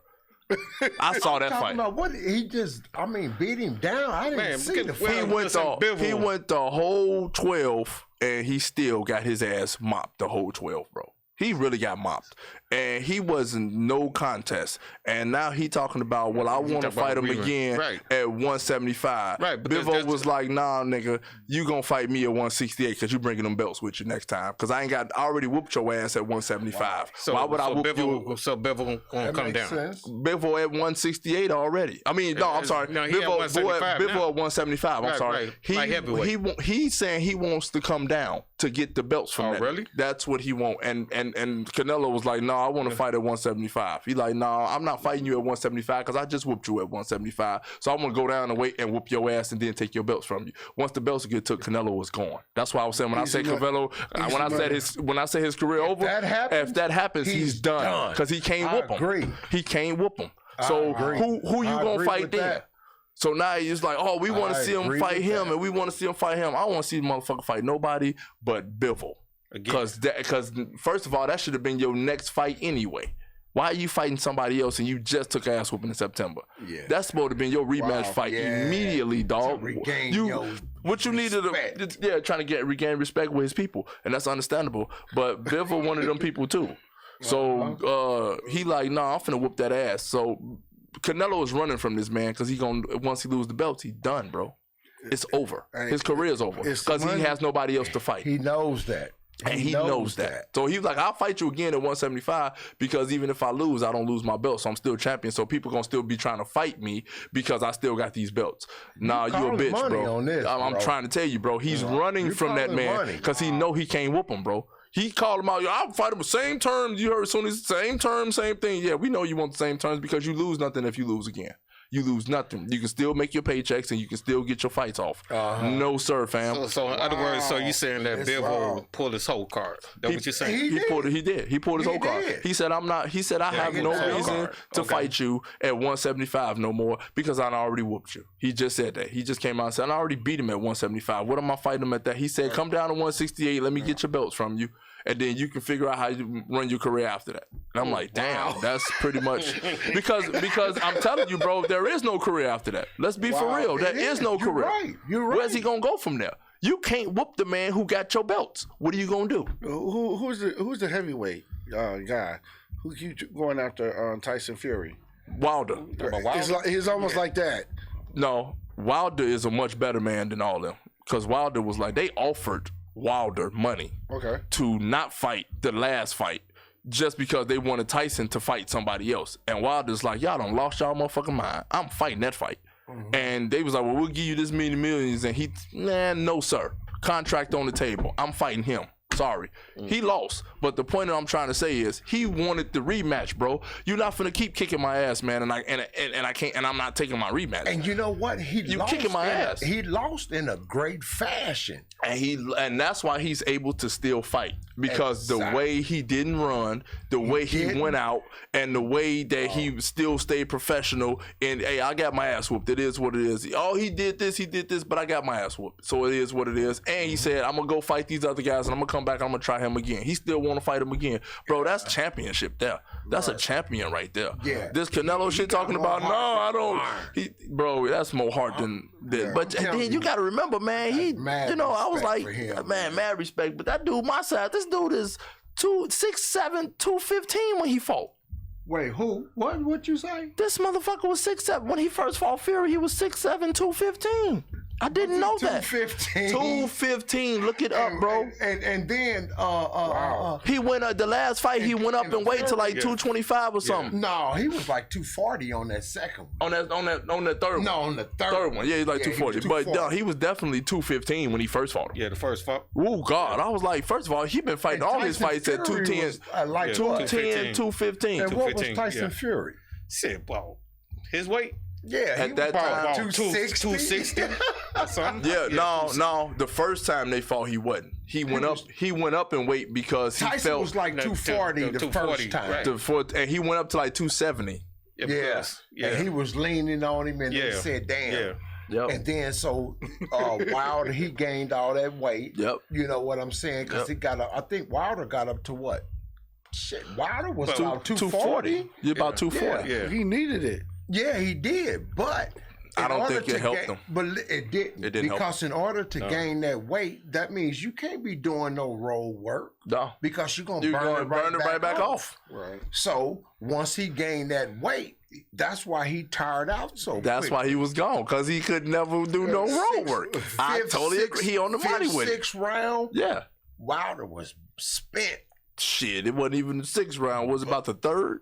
I saw that fight. About what he beat him down. I didn't see the fight. He went the whole 12, and he still got his ass mopped the whole 12, bro. He really got mopped. And he wasn't no contest. And now he talking about, well, I want to fight him again at 175. Right. Bivol was like, nah, nigga, you going to fight me at 168 because you bringing them belts with you next time. Because I already whooped your ass at 175. Wow. So, why would I whoop you? So Bivol going to come down. Bivol at 168 already. I mean, no, I'm sorry. No, Bivol at 175. I'm sorry. Right. He's saying he wants to come down to get the belts from that. Really? That's what he want. And And Canelo was like, no, I want to fight at 175. He like, no, I'm not fighting you at 175 because I just whooped you at 175. So I'm gonna go down and wait and whoop your ass and then take your belts from you. Once the belts get took, Canelo was gone. That's why I was saying when I say Canelo, when I say his career over, if that happens, he's done because he can't whoop him. Agree. He can't whoop him. So who you gonna fight then? That. So now it's like, oh, we want to see him fight him, and we want to see him fight him. I don't want to see the motherfucker fight nobody but Bivol. Because first of all, that should have been your next fight anyway. Why are you fighting somebody else and you just took ass whooping in September? Yeah. That's supposed to have been your rematch fight immediately, dog. What you needed to trying to regain respect with his people, and that's understandable. But Bivol one of them people too. So he like, nah, I'm finna whoop that ass. So Canelo is running from this man because once he lose the belts, he's done, bro. It's over. His career's over because he has nobody else to fight. He knows that. And he knows that. So he was like, I'll fight you again at 175 because even if I lose, I don't lose my belt. So I'm still champion. So people going to still be trying to fight me because I still got these belts. Nah, you a bitch, bro. I'm trying to tell you, bro. He's running from that man because he know he can't whoop him, bro. He called him out. I'll fight him the same terms. You heard as soon as same terms, same thing. Yeah, we know you want the same terms because you lose nothing if you lose again. You lose nothing. You can still make your paychecks and you can still get your fights off. No, sir, fam. So in other words, so you saying that Bivol pulled his whole card? That's what you're saying? He did. He pulled his whole card. He said, I have no reason to fight you at 175 no more because I already whooped you. He just said that. He just came out and said, I already beat him at 175. What am I fighting him at that? He said, come down to 168. Let me get your belts from you. And then you can figure out how you run your career after that. And I'm like, damn, that's pretty much because I'm telling you, bro, there is no career after that. Let's be for real. There is no career. You're right. Where's he gonna go from there? You can't whoop the man who got your belts. What are you gonna do? Who's the heavyweight guy who keeps going after Tyson Fury? Wilder. He's almost like that. No, Wilder is a much better man than all them because Wilder was like they offered Wilder money to not fight the last fight just because they wanted Tyson to fight somebody else. And Wilder's like, y'all done lost y'all motherfucking mind. I'm fighting that fight. And they was like, well, we'll give you this many millions. And no, sir. Contract on the table. I'm fighting him. Sorry. He lost. But the point that I'm trying to say is he wanted the rematch, bro. You're not finna keep kicking my ass, man, and I can't, and I'm not taking my rematch. And you know what? You kicking my ass. He lost in a great fashion. And that's why he's able to still fight. Because the way he didn't run, the way he went out, and the way that he still stayed professional, and hey, I got my ass whooped. It is what it is. Oh, he did this, but I got my ass whooped. So it is what it is. And he said, I'm gonna go fight these other guys and I'm gonna come back, I'm gonna try him again. He still wanna fight him again. Bro, that's championship there. That's a champion right there. Yeah. This Canelo shit talking about, no, I don't. Bro, that's more heart than that. But then you gotta remember, man, I was like, man, mad respect. But that dude, my side, this dude is 6'7", 215 when he fought. Wait, who? What you say? This motherfucker was 6'7". When he first fought Fury, he was 6'7", 215. I didn't know that. 215. Look it up, bro. And then he went the last fight. He went up and weighed to like 225 or something. No, he was like 240 on that second one. On that third one. No, on the third one. Yeah, he's like 240. But no, he was definitely 215 when he first fought him. Yeah, the first fight. Oh God, I was like, first of all, he been fighting all his fights at 210, 210, 215. And what was Tyson Fury? Shit, bro, his weight. Yeah, at that time, 260 something. Yeah, no. The first time they fought, he wasn't. He went up in weight because he Tyson felt was like 240 the first time. Right. And he went up to like 270. Yeah. And he was leaning on him, and they said, "Damn." Yeah. Yep. And then so Wilder, he gained all that weight. Yep. You know what I'm saying? Because he got I think Wilder got up to what? Shit, Wilder was about 240. About 240. Yeah. He needed it. Yeah, he did, but I don't think it helped him. But it didn't. Because in order to gain that weight, that means you can't be doing no road work. No. Because you're gonna burn it right back off. Right. So once he gained that weight, that's why he tired out so That's quick. why he was gone, because he could never do no road work. I totally agree. He on the money with it. 6th round, yeah. Wilder was spent. Shit, it wasn't even the 6th round. Was it about the 3rd?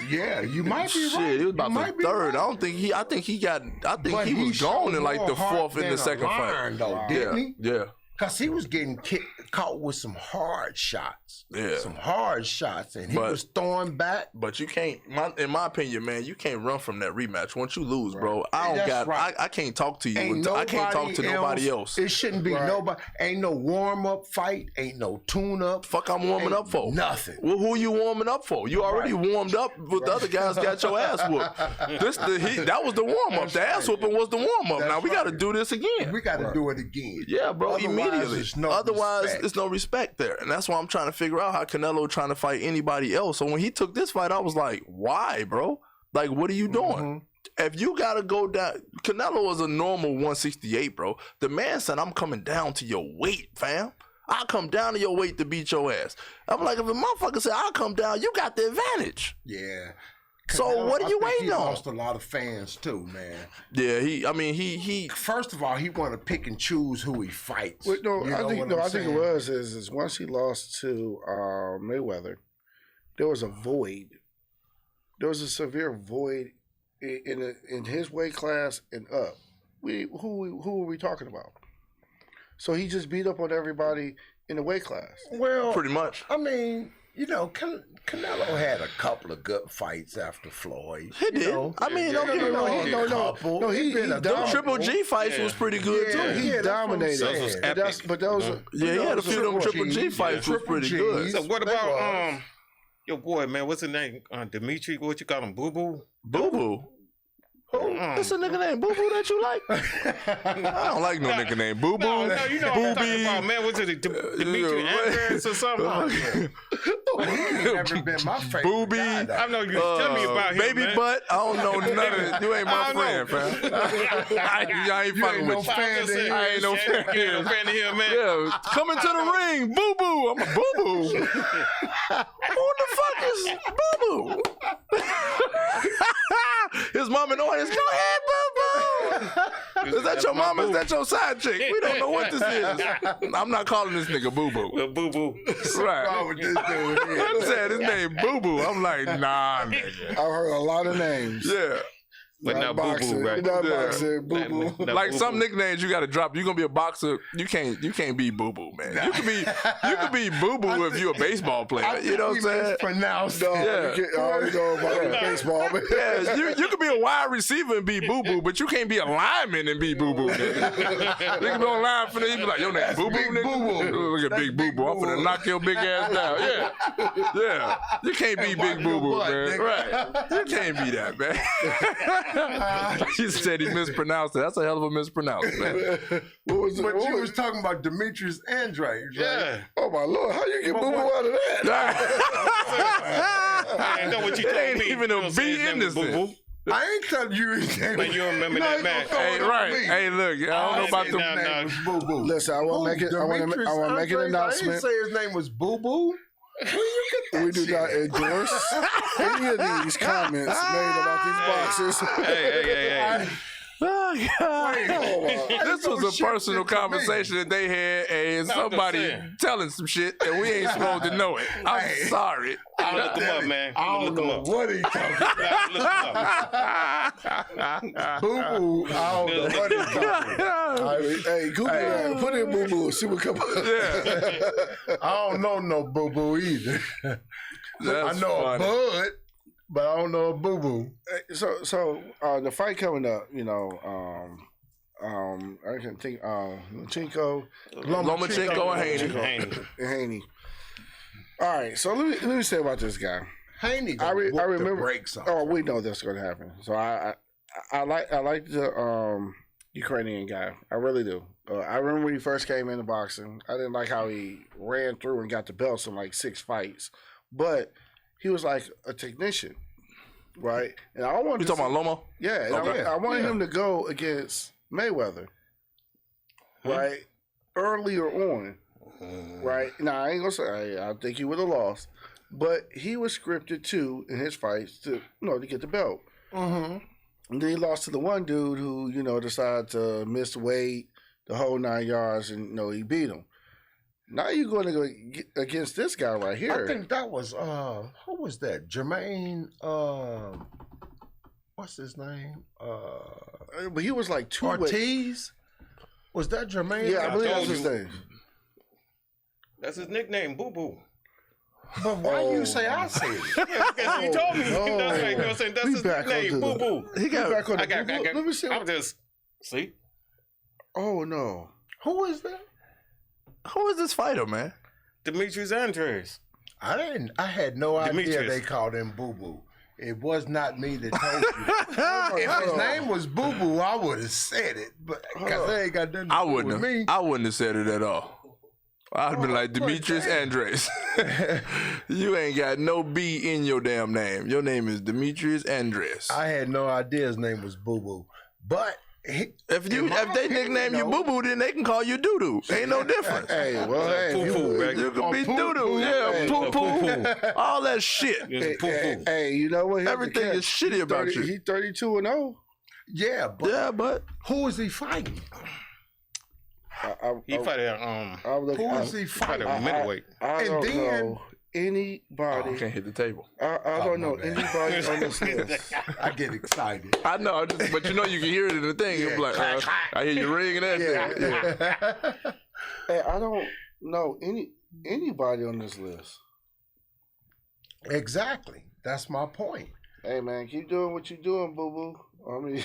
Yeah, you might be right. Shit, it was about the 3rd. Right. I think he was gone in like the 4th and the 2nd fight. Though, didn't he? Yeah. Because he was getting kicked caught with some hard shots. Yeah. Some hard shots, and he was throwing back. But you can't, in my opinion, man, you can't run from that rematch. Once you lose, bro, I can't talk to you. I can't talk to nobody else. It shouldn't be nobody. Ain't no warm-up fight. Ain't no tune-up. Fuck I'm warming up for? Nothing. Well, who you warming up for? You already warmed up with the other guys got your ass whooped. That was the warm-up. The ass whooping was the warm-up. Now we got to do this again. We got to do it again. Yeah, bro, immediately. Otherwise, respect. there's no respect there. And that's why I'm trying to figure out how Canelo trying to fight anybody else. So when he took this fight, I was like, why, bro? Like, what are you doing? If you got to go down, Canelo was a normal 168, bro. The man said, I'm coming down to your weight, fam. I'll come down to your weight to beat your ass. I'm like, if a motherfucker said, I'll come down, you got the advantage. Yeah. So what are you waiting on? He lost a lot of fans too, man. Yeah, he. First of all, he want to pick and choose who he fights. I think it was is once he lost to Mayweather, there was a void. There was a severe void in his weight class and up. Who were we talking about? So he just beat up on everybody in the weight class. Well, pretty much. I mean, Canelo had a couple of good fights after Floyd. He did. I mean, no. He the Triple G fights was pretty good too. He dominated. Those was epic. But those, he had a few of them Triple G fights was pretty good. So what about your boy, man? What's his name? Dimitri. What you call him? Boo Boo. Boo Boo. That's a nigga named Boo Boo that you like? I don't like no nigga named Boo Boo. No, you know what I'm talking about, man. Was it Dimitri Andres or something? He never been my favorite. Booby. Guy, I know you tell me about him, Baby man. Butt. I don't know none of it. You ain't my friend, fam. I ain't fucking with you. I ain't no fan of him. Fan of him, man. Yeah, coming to the ring, Boo Boo. I'm a Boo Boo. Who the fuck is Boo Boo? His mom and audience, go ahead, Boo Boo. Is that your mama? Is that your side chick? We don't know what this is. I'm not calling this nigga Boo Boo. Boo Boo. Right. wrong with this dude here? I said his name Boo Boo. I'm like, nah, nigga. I've heard a lot of names. Yeah. But not Boo Boo, right? Not Yeah. boxing, Boo Boo. Like some nicknames you got to drop. You gonna be a boxer. You can't be Boo Boo, man. You can be Boo Boo if you're a baseball player. You know what I'm saying? Pronounced. Yeah. I already know about baseball. Man. Yeah, you can be a wide receiver and be Boo Boo, but you can't be a lineman and be Boo Boo. Nigga be on line for that. You be like, yo, name Boo Boo, nigga. Look at Big Boo Boo. I'm finna knock your big ass down. Yeah. You can't be Big Boo Boo, man. Right. You can't be that, man. He said he mispronounced it. That's a hell of a mispronounced, man. But you was talking about Demetrius Andres, right? Yeah. Oh my Lord, how you get Boo Boo out of that? I ain't know what you It told ain't me. even a B in this. Boo Boo. I ain't telling you his name. Man, you remember that man? Hey, right. Hey, look, I don't know about Nah, them. nah. Was Boo Boo. Listen, I want to make it. I want to make an I announcement. didn't say his name was Boo Boo. Where you get that We do shit? not endorse any of these comments made about these boxers. Hey. Oh, God. This was a personal conversation that they had, and No, I'm somebody just saying. telling some shit, and we ain't supposed to know it. I'm sorry. I'm gonna look him up, man. I don't know what he talking about. Boo Boo. I don't know what he talking about. Hey, Google that. Put in Boo Boo. See what comes up. Yeah. I don't know no Boo Boo either. That's I know funny. a Bud, but I don't know a Boo Boo. So the fight coming up, I can think Lomachenko Lomachenko and Haney. and Haney. All right, so let me say about this guy. Haney I remember. the brakes off. Oh, we know that's going to happen. So I like the Ukrainian guy. I really do. I remember when he first came into boxing. I didn't like how he ran through and got the belts in like 6 fights, but he was like a technician, right? And I wanted You talking about Lomo? yeah, and Okay. I wanted him to go against Mayweather, right? Earlier on, right? Now I ain't gonna say I think he would have lost, but he was scripted too in his fights to to get the belt. Mm-hmm. And then he lost to the one dude who decided to miss weight, the whole 9 yards, and he beat him. Now you're going to go against this guy right here. I think that was who was that? Jermaine what's his name? But he was like 2 weight. Ortiz? Was that Jermaine? Yeah, I believe that's told his you. name. That's his nickname, Boo Boo. But why you say I said it? Yeah, because he told me. That's right. You know what I'm saying? That's We his back nickname, on Boo Boo. He got. back on I the got. Let me see. I'm just see. Oh no. Who is that? Who is this fighter, man? Demetrius Andres. I had no idea Demetrius. they called him Boo Boo. It was not me that told you. If his name was Boo Boo, I would have said it, but because they ain't got nothing to do with me. I wouldn't have said it at all. I'd been like Demetrius Andres. You ain't got no B in your damn name. Your name is Demetrius Andres. I had no idea his name was Boo Boo, but If they nickname you Boo Boo, then they can call you Doo Doo. Ain't no difference. Hey, well, hey, Poo Poo, right? You can be Poo Doo Doo, Poo. yeah, Hey, Poo Poo, all that shit. It's Poo Poo. Hey, you know what? Here's the Everything catch. is shitty about you. He's 32-0. yeah, but Yeah, but who is he fighting? He fight at Who is he fight fighting? at middleweight. I And don't then- know anybody. I can't hit the table. I don't know my bad. anybody on this list. I get excited. I know, but you know you can hear it in the thing. You're like, I hear you ring and everything. Yeah. Hey, I don't know anybody on this list. Exactly. That's my point. Hey man, keep doing what you're doing, boo boo. I mean,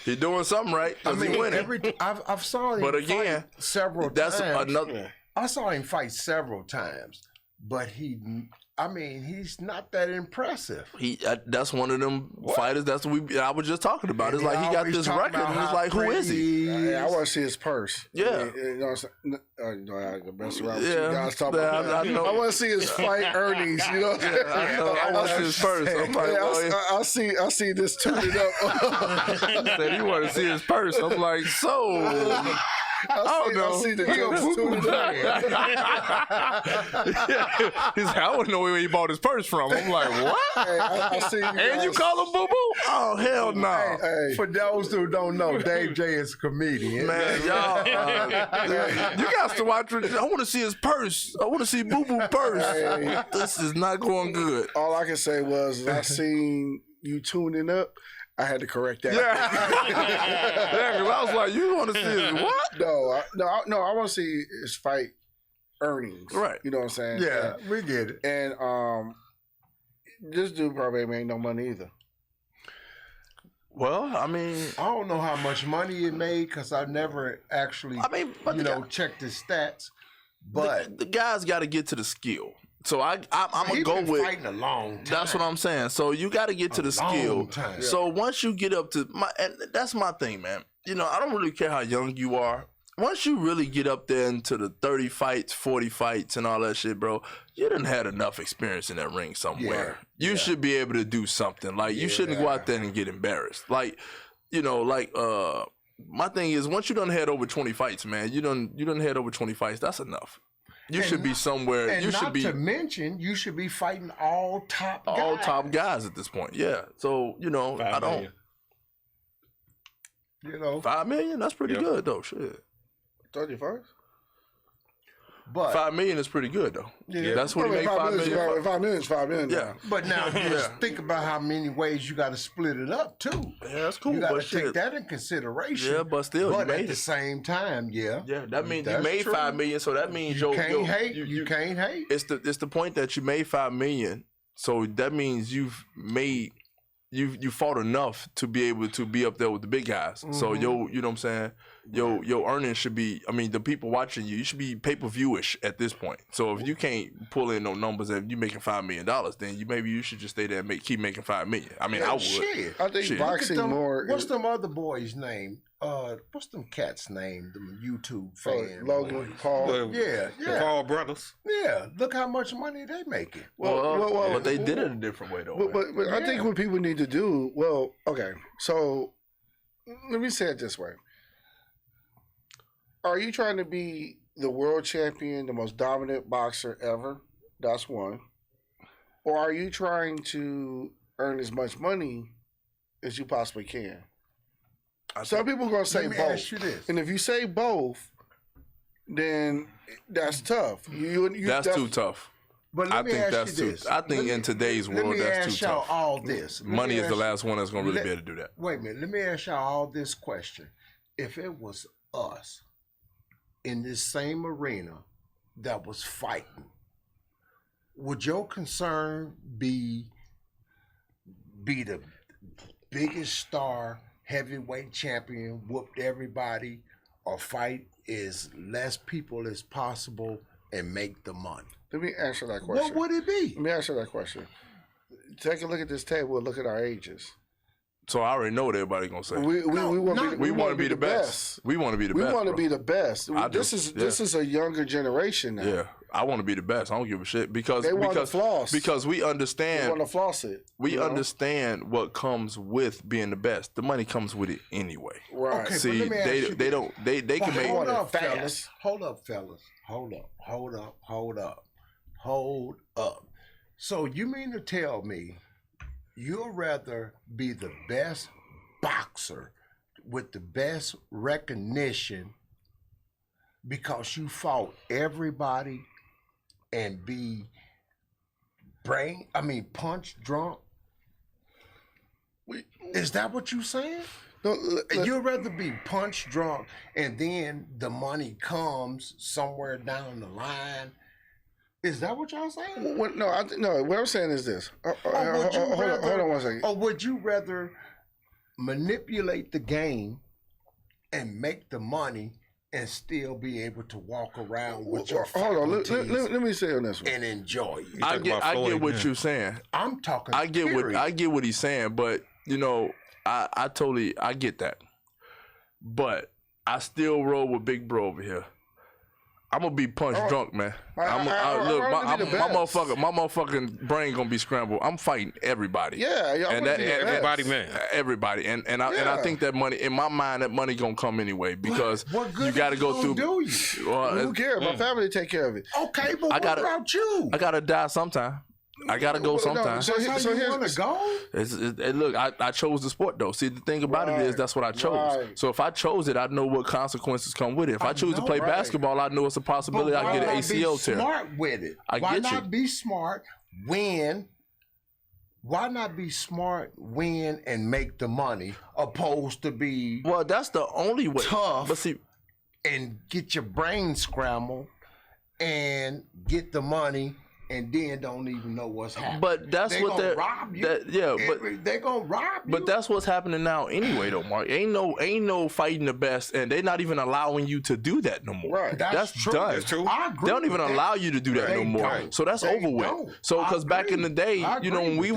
He doing something right. I 'Cause he mean, winning. I've saw him But again, fight several That's times. another. I saw him fight several times, but he's not that impressive. That's one of them fighters. That's what I was just talking about. It's like he got this record, and it's like, who is he? I want to see his purse. Yeah. I mean, you know what I'm saying? I can mess around with Yeah. you guys talking about I that. know. I want to see his fight earnings. You know what I'm saying? I want to see his purse. I'm like, I see this tuning up. said he want to see his purse. I'm like, so. I see the jokes tuning up. He's like, I wouldn't know where he bought his purse from. I'm like, what? Hey, I see you And you guys- call him Boo Boo? Oh, hell no. Hey, For those who don't know, Dave J is a comedian. Man, y'all, you got to watch it. I want to see his purse. I want to see Boo Boo purse. Hey. This is not going good. all I can say was I seen you tuning up. I had to correct that. Yeah, because I was like, you want to see his what? No, I want to see his fight earnings. Right. You know what I'm saying? Yeah, we get it. And this dude probably ain't made no money either. Well, I mean, I don't know how much money it made because I never actually, but checked his stats. But the guy's got to get to the skill. So I'm gonna he's go been with. fighting a long time. That's what I'm saying. So you got to get to the skill. long time. So once you get up to and that's my thing, man. You know, I don't really care how young you are. Once you really get up there into the 30 fights, 40 fights, and all that shit, bro, you done had enough experience in that ring somewhere. You should be able to do something. Like you shouldn't go out there and get embarrassed. Like, you know, like my thing is once you done had over 20 fights, man, you done had over 20 fights. That's enough. You should be somewhere. And you not should be to mention, you should be fighting all top guys at this point. Yeah. So you know, I don't. You know, 5 million. That's pretty good though. Shit. 31st? but 5 million is pretty good though. Yeah. That's what he made 5 million. 5 million is 5 million. Yeah. now. But now just think about how many ways you got to split it up too. Yeah, that's cool. You got but to take shit. that in consideration. Yeah, but still, you But made at the it. same time, Yeah, that means you That's made true. 5 million. So that means you can't hate. You can't hate. It's the point that you made 5 million. So that means you fought enough to be able to be up there with the big guys. So you know what I'm saying? Your earnings should be, I mean, the people watching you should be pay-per-view-ish at this point. So if you can't pull in no numbers and you're making $5 million, then maybe you should just stay there and keep making $5 million. I mean, I would. Shit. I think Shit. boxing Look at them, more. What's them other boys' name? What's them cats' name? Them YouTube fan. Logan boys. Paul. Yeah, The Paul brothers. yeah. Look how much money they making. But they did it a different way, though. But I think what people need to do, okay, so let me say it this way. Are you trying to be the world champion, the most dominant boxer ever? That's one. Or are you trying to earn as much money as you possibly can? Some people are going to say Let me both. ask you this. And if you say both, then that's tough. That's too tough. But I let me think ask that's you too. this. I think in today's world, let me that's ask too y'all tough. all this. Let Money me is the ask- last one that's gonna really be able to do that. Wait a minute. Let me ask y'all all this question. If it was us, in this same arena that was fighting, would your concern be the biggest star heavyweight champion, whooped everybody, or fight as less people as possible and make the money? Let me answer that question. What would it be? Let me answer that question. Take a look at this table and look at our ages. So I already know what everybody's gonna say. We want to be the best. We want to be the best. We want to be the best. This do. is a younger generation now. Yeah, I want to be the best. I don't give a shit because they want to floss. Because we understand. They want to floss it. We understand what comes with being the best. The money comes with it anyway. Right. Okay, See, they can make. Hold up, fellas. Hold up. So you mean to tell me you'd rather be the best boxer with the best recognition because you fought everybody and be punch drunk? Is that what you saying? No, you'd rather be punch drunk and then the money comes somewhere down the line? Is that what y'all saying? No. What I'm saying is this. Hold on 1 second. Or would you rather manipulate the game and make the money and still be able to walk around with your faculties? Hold on. Let me say on this one. And enjoy it. I get what you're saying. I'm talking. I get what he's saying, but I totally get that. But I still roll with Big Bro over here. I'm gonna be punch drunk, man. My motherfucking brain gonna be scrambled. I'm fighting everybody. Yeah, everybody, man. Everybody, and I think that money, in my mind, that money gonna come anyway because you got to go through. Who cares? My family take care of it. Okay, but what about you? I gotta die sometime. I gotta go sometime. So you want to go? Look, I chose the sport though. See, the thing about it is that's what I chose. Right. So if I chose it, I know what consequences come with it. If I choose to play basketball, I know it's a possibility I get an ACL tear. Smart with it. Why not be smart? Win. Why not be smart, win, and make the money, opposed to be that's the only way. Tough, but see, and get your brain scrambled and get the money. And then don't even know what's happening. But that's they're what they're rob you. They're gonna rob you. But that's what's happening now anyway, though, Mark. Ain't no fighting the best, and they're not even allowing you to do that no more. Right. That's true. Done. That's true. I agree. They don't even allow you to do that no more. Don't. So that's over with. So because back in the day, when we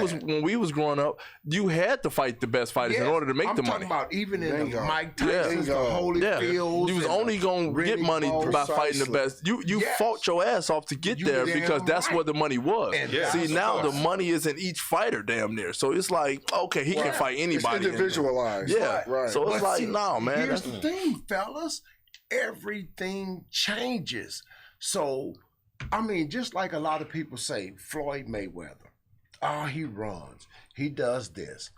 was growing up, you had to fight the best fighters in order to make the money. I'm talking about even in the Mike Tyson's, the Holyfields. You was only gonna get money by fighting the best. You fought your ass off to get there because that's where the money was. See, now the money is in each fighter damn near. So it's like, okay, he can fight anybody. It's individualized. Yeah. Right. So it's like, no, man. Here's the thing, fellas. Everything changes. So, just like a lot of people say, Floyd Mayweather, he runs. He does this.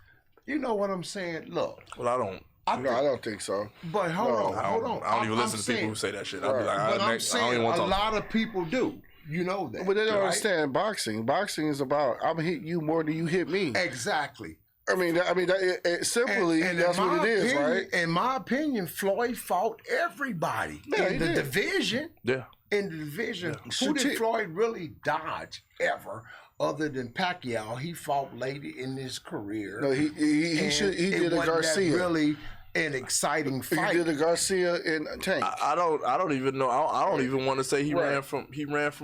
You know what I'm saying? Look. Well, I don't. I don't think so. But hold on. I don't even listen to people who say that shit. I'll be like, I'm saying a lot of people do. You know that. But they don't understand boxing. Boxing is about I'm gonna hit you more than you hit me. Exactly. Simply, that's what it is, right? In my opinion, Floyd fought everybody in the division. Yeah. In the division. Yeah. Who did Floyd really dodge ever? Other than Pacquiao, he fought later in his career. No, he did a Garcia. Really an exciting fight. He did a Garcia in Tank. I don't even know. I don't even want to say he ran from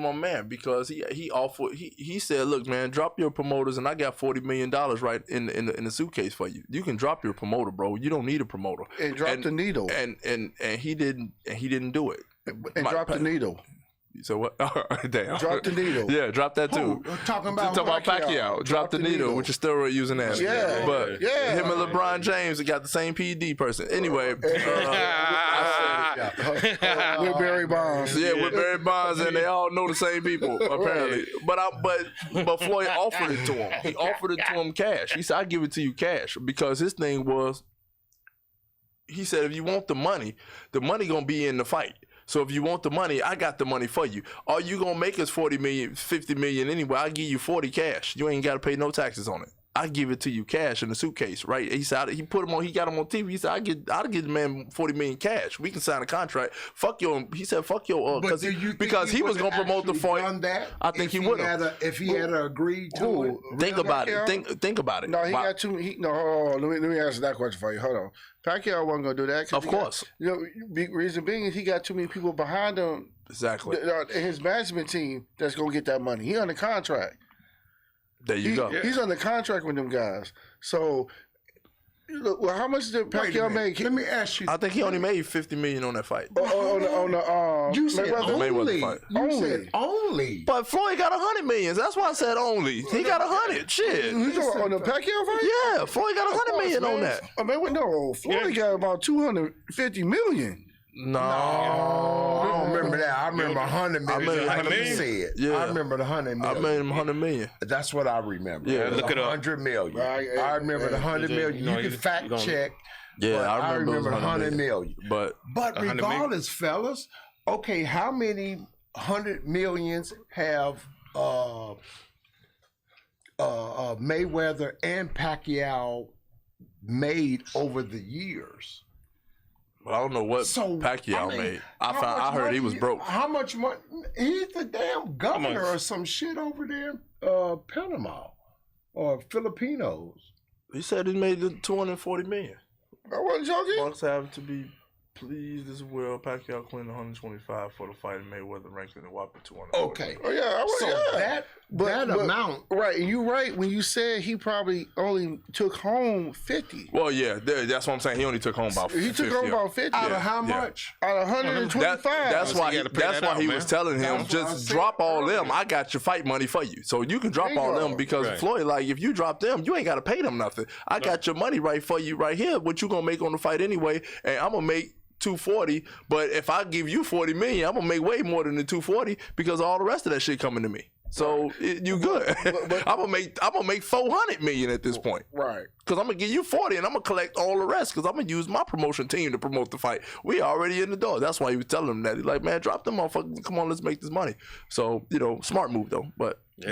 my man because he offered. He said, look, man, drop your promoters and I got $40 million right in the suitcase for you. You can drop your promoter, bro. You don't need a promoter. And drop the needle. And he didn't do it. And drop the needle. So what? Damn. Drop the needle. Yeah, drop that too. Talking about Pacquiao. Drop the needle with your steroid using ass. Yeah. But him and LeBron James got the same PED person. Anyway. With Barry Bonds. Yeah, with Barry Bonds, and they all know the same people, apparently. But Floyd offered it to him. He offered it to him cash. He said, I give it to you cash. Because his thing was, he said, if you want the money gonna be in the fight. So if you want the money, I got the money for you. All you gonna make is $40 million, $50 million anyway. I'll give you 40 cash. You ain't gotta pay no taxes on it. I give it to you cash in a suitcase, right? He said he put him on. He got him on TV. He said I'll get the man $40 million cash. We can sign a contract. Fuck your. He said fuck your. Because he was gonna promote the fight. I think he would have. If he had agreed to it. Think about it. Think about it. No, he got too. Hold on. Let me answer that question for you. Hold on. Pacquiao wasn't gonna do that. Of course. Reason being is he got too many people behind him. Exactly. His management team that's gonna get that money. He under contract. There you go. He's under contract with them guys. So, look, well, how much did Pacquiao make? Let me ask you. I think he only made $50 million on that fight. You said Mayweather fight. Only. But Floyd got $100 million. That's why I said only. He got 100. Shit. You talking on the Pacquiao fight? Yeah, Floyd got $100 million on that. I mean, no, Floyd got about $250 million. No, I don't remember that. I remember $100 million. I Like you said. Yeah. I remember the $100 million. I made him $100 million. That's what I remember. Yeah, look it up. $100 million. I remember the $100 million. You can fact check. Yeah, I remember the $100 million. But regardless, fellas, okay, how many $100 millions have Mayweather and Pacquiao made over the years? I don't know what Pacquiao made. I heard he was broke. How much money? He's the damn governor or some shit over there in Panama or Filipinos. He said he made $240 million. I wasn't joking. Bucks have to be pleased as well. Pacquiao claimed 125 for the fight, and Mayweather ranked in the whopping 200. Okay. Oh yeah. That amount. Right, and you're right when you said he probably only took home 50. Well, yeah, that's what I'm saying. He only took home about 50. He took home about 50. Out of how much? Out of 125. That's why he was telling him, just drop all them. I got your fight money for you. So you can drop all them because Floyd, like, if you drop them, you ain't got to pay them nothing. I got your money right for you right here, what you going to make on the fight anyway, and I'm going to make 240, but if I give you 40 million, I'm gonna make way more than the 240 because all the rest of that shit coming to me. So you good. I'm gonna make 400 million at this point. Right. Because I'm gonna give you 40 and I'm gonna collect all the rest because I'm gonna use my promotion team to promote the fight. We already in the door. That's why he was telling them that. He's like, man, drop them motherfuckers. Come on, let's make this money. So, smart move though. But he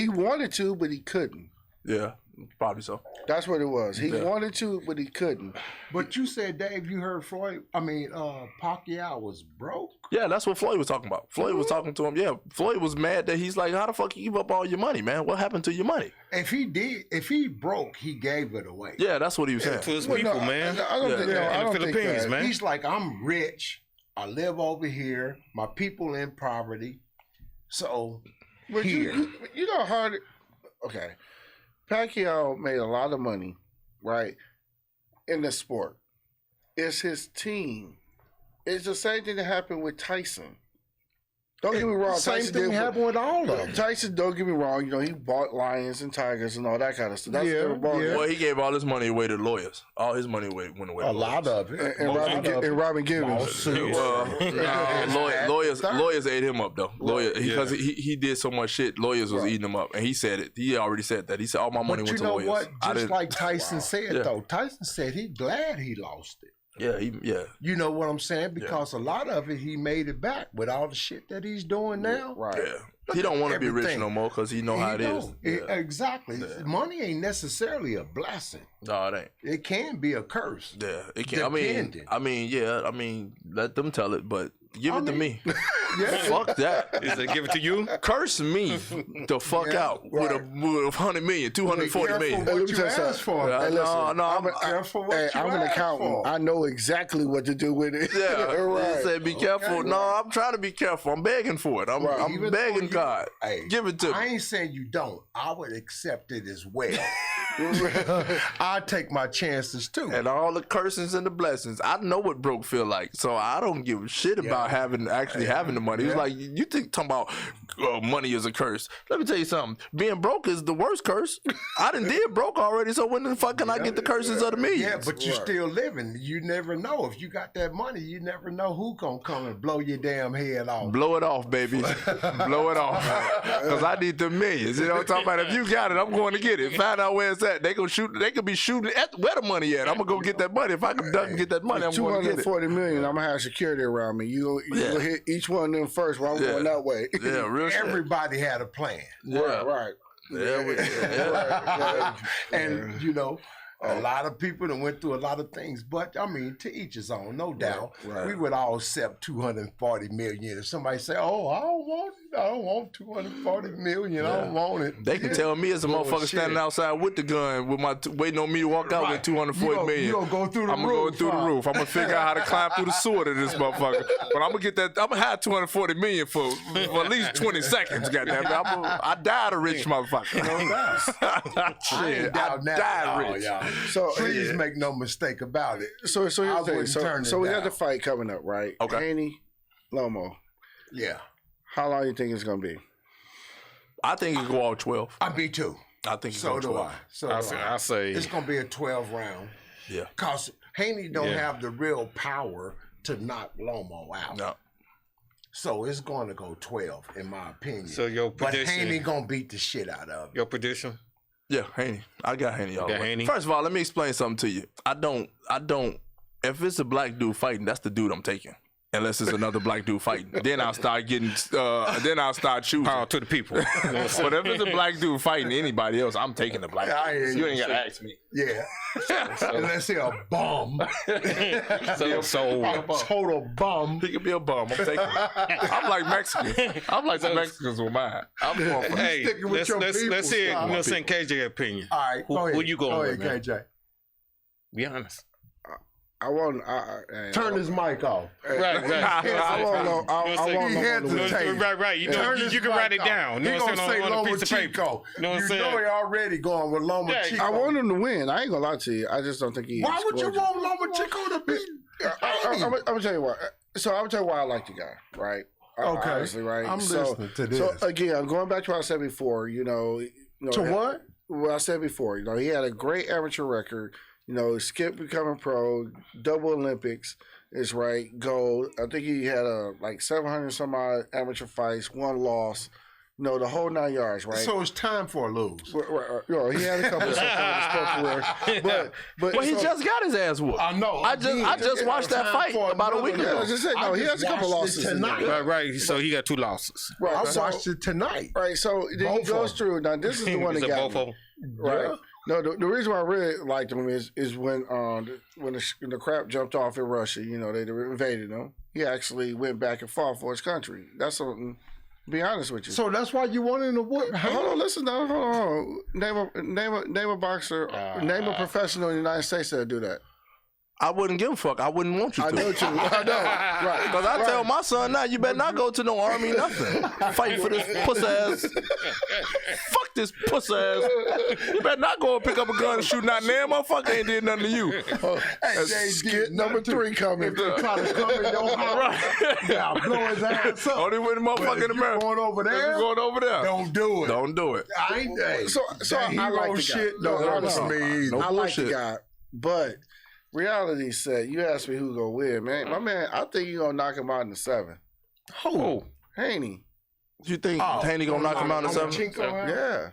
wanted to, but he couldn't. Yeah. Probably so. That's what it was. He wanted to, but he couldn't. But you said, Dave, you heard Pacquiao was broke? Yeah, that's what Floyd was talking about. Floyd was talking to him. Yeah, Floyd was mad that he's like, how the fuck you give up all your money, man? What happened to your money? If he broke, he gave it away. Yeah, that's what he was saying. To his people, man. I don't think in the Philippines, that. man. He's like, I'm rich. I live over here. My people in poverty. So, but here. You know how hard... Okay. Pacquiao made a lot of money, right, in the sport. It's his team. It's the same thing that happened with Tyson. Don't get me wrong. Same thing happened with all of them. Tyson, don't get me wrong. He bought lions and tigers and all that kind of stuff. Well, he gave all his money away to lawyers. All his money went away to lawyers. lot of it. And Robin Givens. Lawyers ate him up, though. Because he did so much shit, lawyers was eating him up. And he said it. He already said that. He said, all my money went to lawyers. But you know what? Just like Tyson said, though. Tyson said he glad he lost it. Yeah, You know what I'm saying? Because a lot of it, he made it back with all the shit that he's doing now. Right. Yeah. He don't want to be rich no more because he know how it is. Exactly. Yeah. Money ain't necessarily a blessing. No, it ain't. It can be a curse. Yeah, it can. I mean, let them tell it, but give it to me. Fuck that. Is it give it to you? Curse me the fuck out with $100 million, $240 million. Let me tell you something. I'm an accountant. I know exactly what to do with it. Yeah, right. Say be careful. No, I'm trying to be careful. I'm begging for it. I'm begging God. Hey, give it to me. I ain't saying you don't. I would accept it as well. I take my chances too. And all the cursings and the blessings. I know what broke feel like, so I don't give a shit about having the money. It's like you think talking about money is a curse. Let me tell you something. Being broke is the worst curse. I done did broke already, so when the fuck can I get the curses of the millions? Yeah, but you're still living. You never know. If you got that money, you never know who gonna come and blow your damn head off. Blow it off, baby. Blow it off. Because I need the millions. You know what I'm talking about? If you got it, I'm going to get it. Find out where it's at. They could be shooting at where the money at. I'm gonna go get that money. If I can duck and get that money, I'm going to get it. $240 million, I'm gonna have security around me. You gonna hit each one of them first while I'm going that way. Yeah, real shit. Everybody had a plan. Yeah. Right. And you know, a lot of people that went through a lot of things, but I mean, to each his own, no doubt. Right. We would all accept 240 million. If somebody say, "Oh, I don't want 240 million. I don't want it." They can tell me as a motherfucker standing outside with the gun, with my waiting on me to walk out with 240 million. You gonna go through the roof? I'm gonna go through the roof. I'm gonna figure out how to climb through the sewer to this motherfucker. But I'm gonna get that. I'm gonna have 240 million for at least 20 seconds. Goddamn it! I died a rich motherfucker. Shit, I died rich. So please make no mistake about it. So here's the thing. So we got the fight coming up, right? Okay. Haney, Lomo. Yeah. How long do you think it's gonna be? I think it could go all 12. Me too. I think So do 12. I. So I say it's gonna be a 12 round. Yeah. Cause Haney don't have the real power to knock Lomo out. No. So it's going to go 12, in my opinion. So your prediction? But Haney gonna beat the shit out of him. Your prediction? Yeah, Haney. I got Haney all the got way. Haney? First of all, let me explain something to you. I don't. If it's a black dude fighting, that's the dude I'm taking. Unless it's another black dude fighting, then I'll start getting. Then I'll start choosing. Power to the people. But if it's a black dude fighting anybody else, I'm taking the black. You ain't gotta ask me. Yeah. Unless he a bum. So A total bum. He could be a bum. I'm taking. I'm like Mexican. I'm like the Mexicans with mine. I'm going for hey, sticking with your let's people, hear son. KJ opinion. All right, go ahead. Who you going go with, ahead, man? KJ. Be honest. I want. Turn his mic off. Right. I want He had to take. Right. You know, you can write it down. He You know what gonna I'm say saying? On a Loma piece of paper. Chico. You know what I'm saying? he already going with Loma Chico. I want him to win. I ain't gonna lie to you. I just don't think he. Why would you scored. want Loma Chico to beat? I'm gonna tell you why. So I'm gonna tell you why I like the guy, right? Okay. Honestly, right. I'm listening to this. So again, I'm going back to what I said before. To what? What I said before. He had a great amateur record. Skip becoming pro, double Olympics is right, gold. I think he had like 700 some odd amateur fights, one loss. The whole 9 yards, right? So it's time for a lose. He had a couple of stuff in his career, but he just got his ass whooped. I know. I just watched that fight about a week ago. I just said he has a couple losses tonight. Right. So he got 2 losses. Right. I watched it tonight. Right. So then he goes through. Now this is the one that got me. Right. Yeah. No, the reason why I really liked him is when the crap jumped off in Russia. They invaded him. He actually went back and fought for his country. That's something. To be honest with you. So that's why you wanted to whoop. Hold on, listen now. Hold on. Name a boxer. Name a professional in the United States that'll do that. I wouldn't give a fuck. I wouldn't want you to. I know. Right. Because I tell my son now, you better not go to no army, nothing. Fight for this pussy ass. Fuck this pussy ass. You better not go and pick up a gun and shoot not damn motherfucker ain't did nothing to you. Hey, skit number 3 coming. If they try to come in your house, yeah, blow his ass up. Only when the motherfucker in America. Going over there? Going over there. Don't do it. Don't do it. I ain't. So I like the shit. guy. Don't work for me. No I like the bullshit. guy, but reality said, you asked me who gonna win, man. My man, I think you gonna knock him out in the 7. Who? Haney. You think Haney gonna knock him out in the 7? Yeah.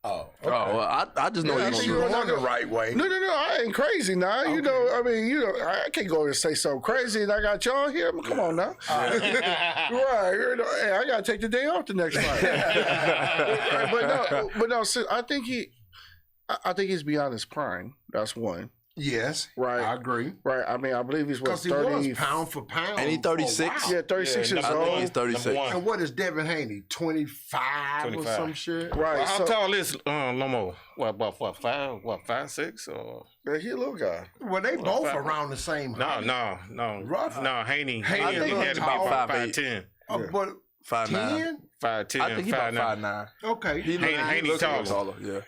Oh, Oh, well, I just know Yeah, I he's think gonna you're shoot. going the right way. No, I ain't crazy now. I can't go and say something crazy and I got y'all here. Come on now. Right. Hey, I gotta take the day off the next fight. but no, I think he's beyond his prime. That's one. Yes, Right. I agree. Right. I mean, I believe he's what, Because he 30. was pound for pound. And he 36? for a while. Yeah, 36 years I think old. he's 36. Number 1. And what is Devin Haney? 25 or 25. some shit? Right. How tall is Lomo? About 5'6" or? Yeah, he a little guy. Well, they both around the same height. No. Rough. No, Haney I think had he's to be about about 5'8". 5'10". But 5'9". 10? 5'10", I think he's about 5'9". 5'9". Okay. Haney taller. Yeah.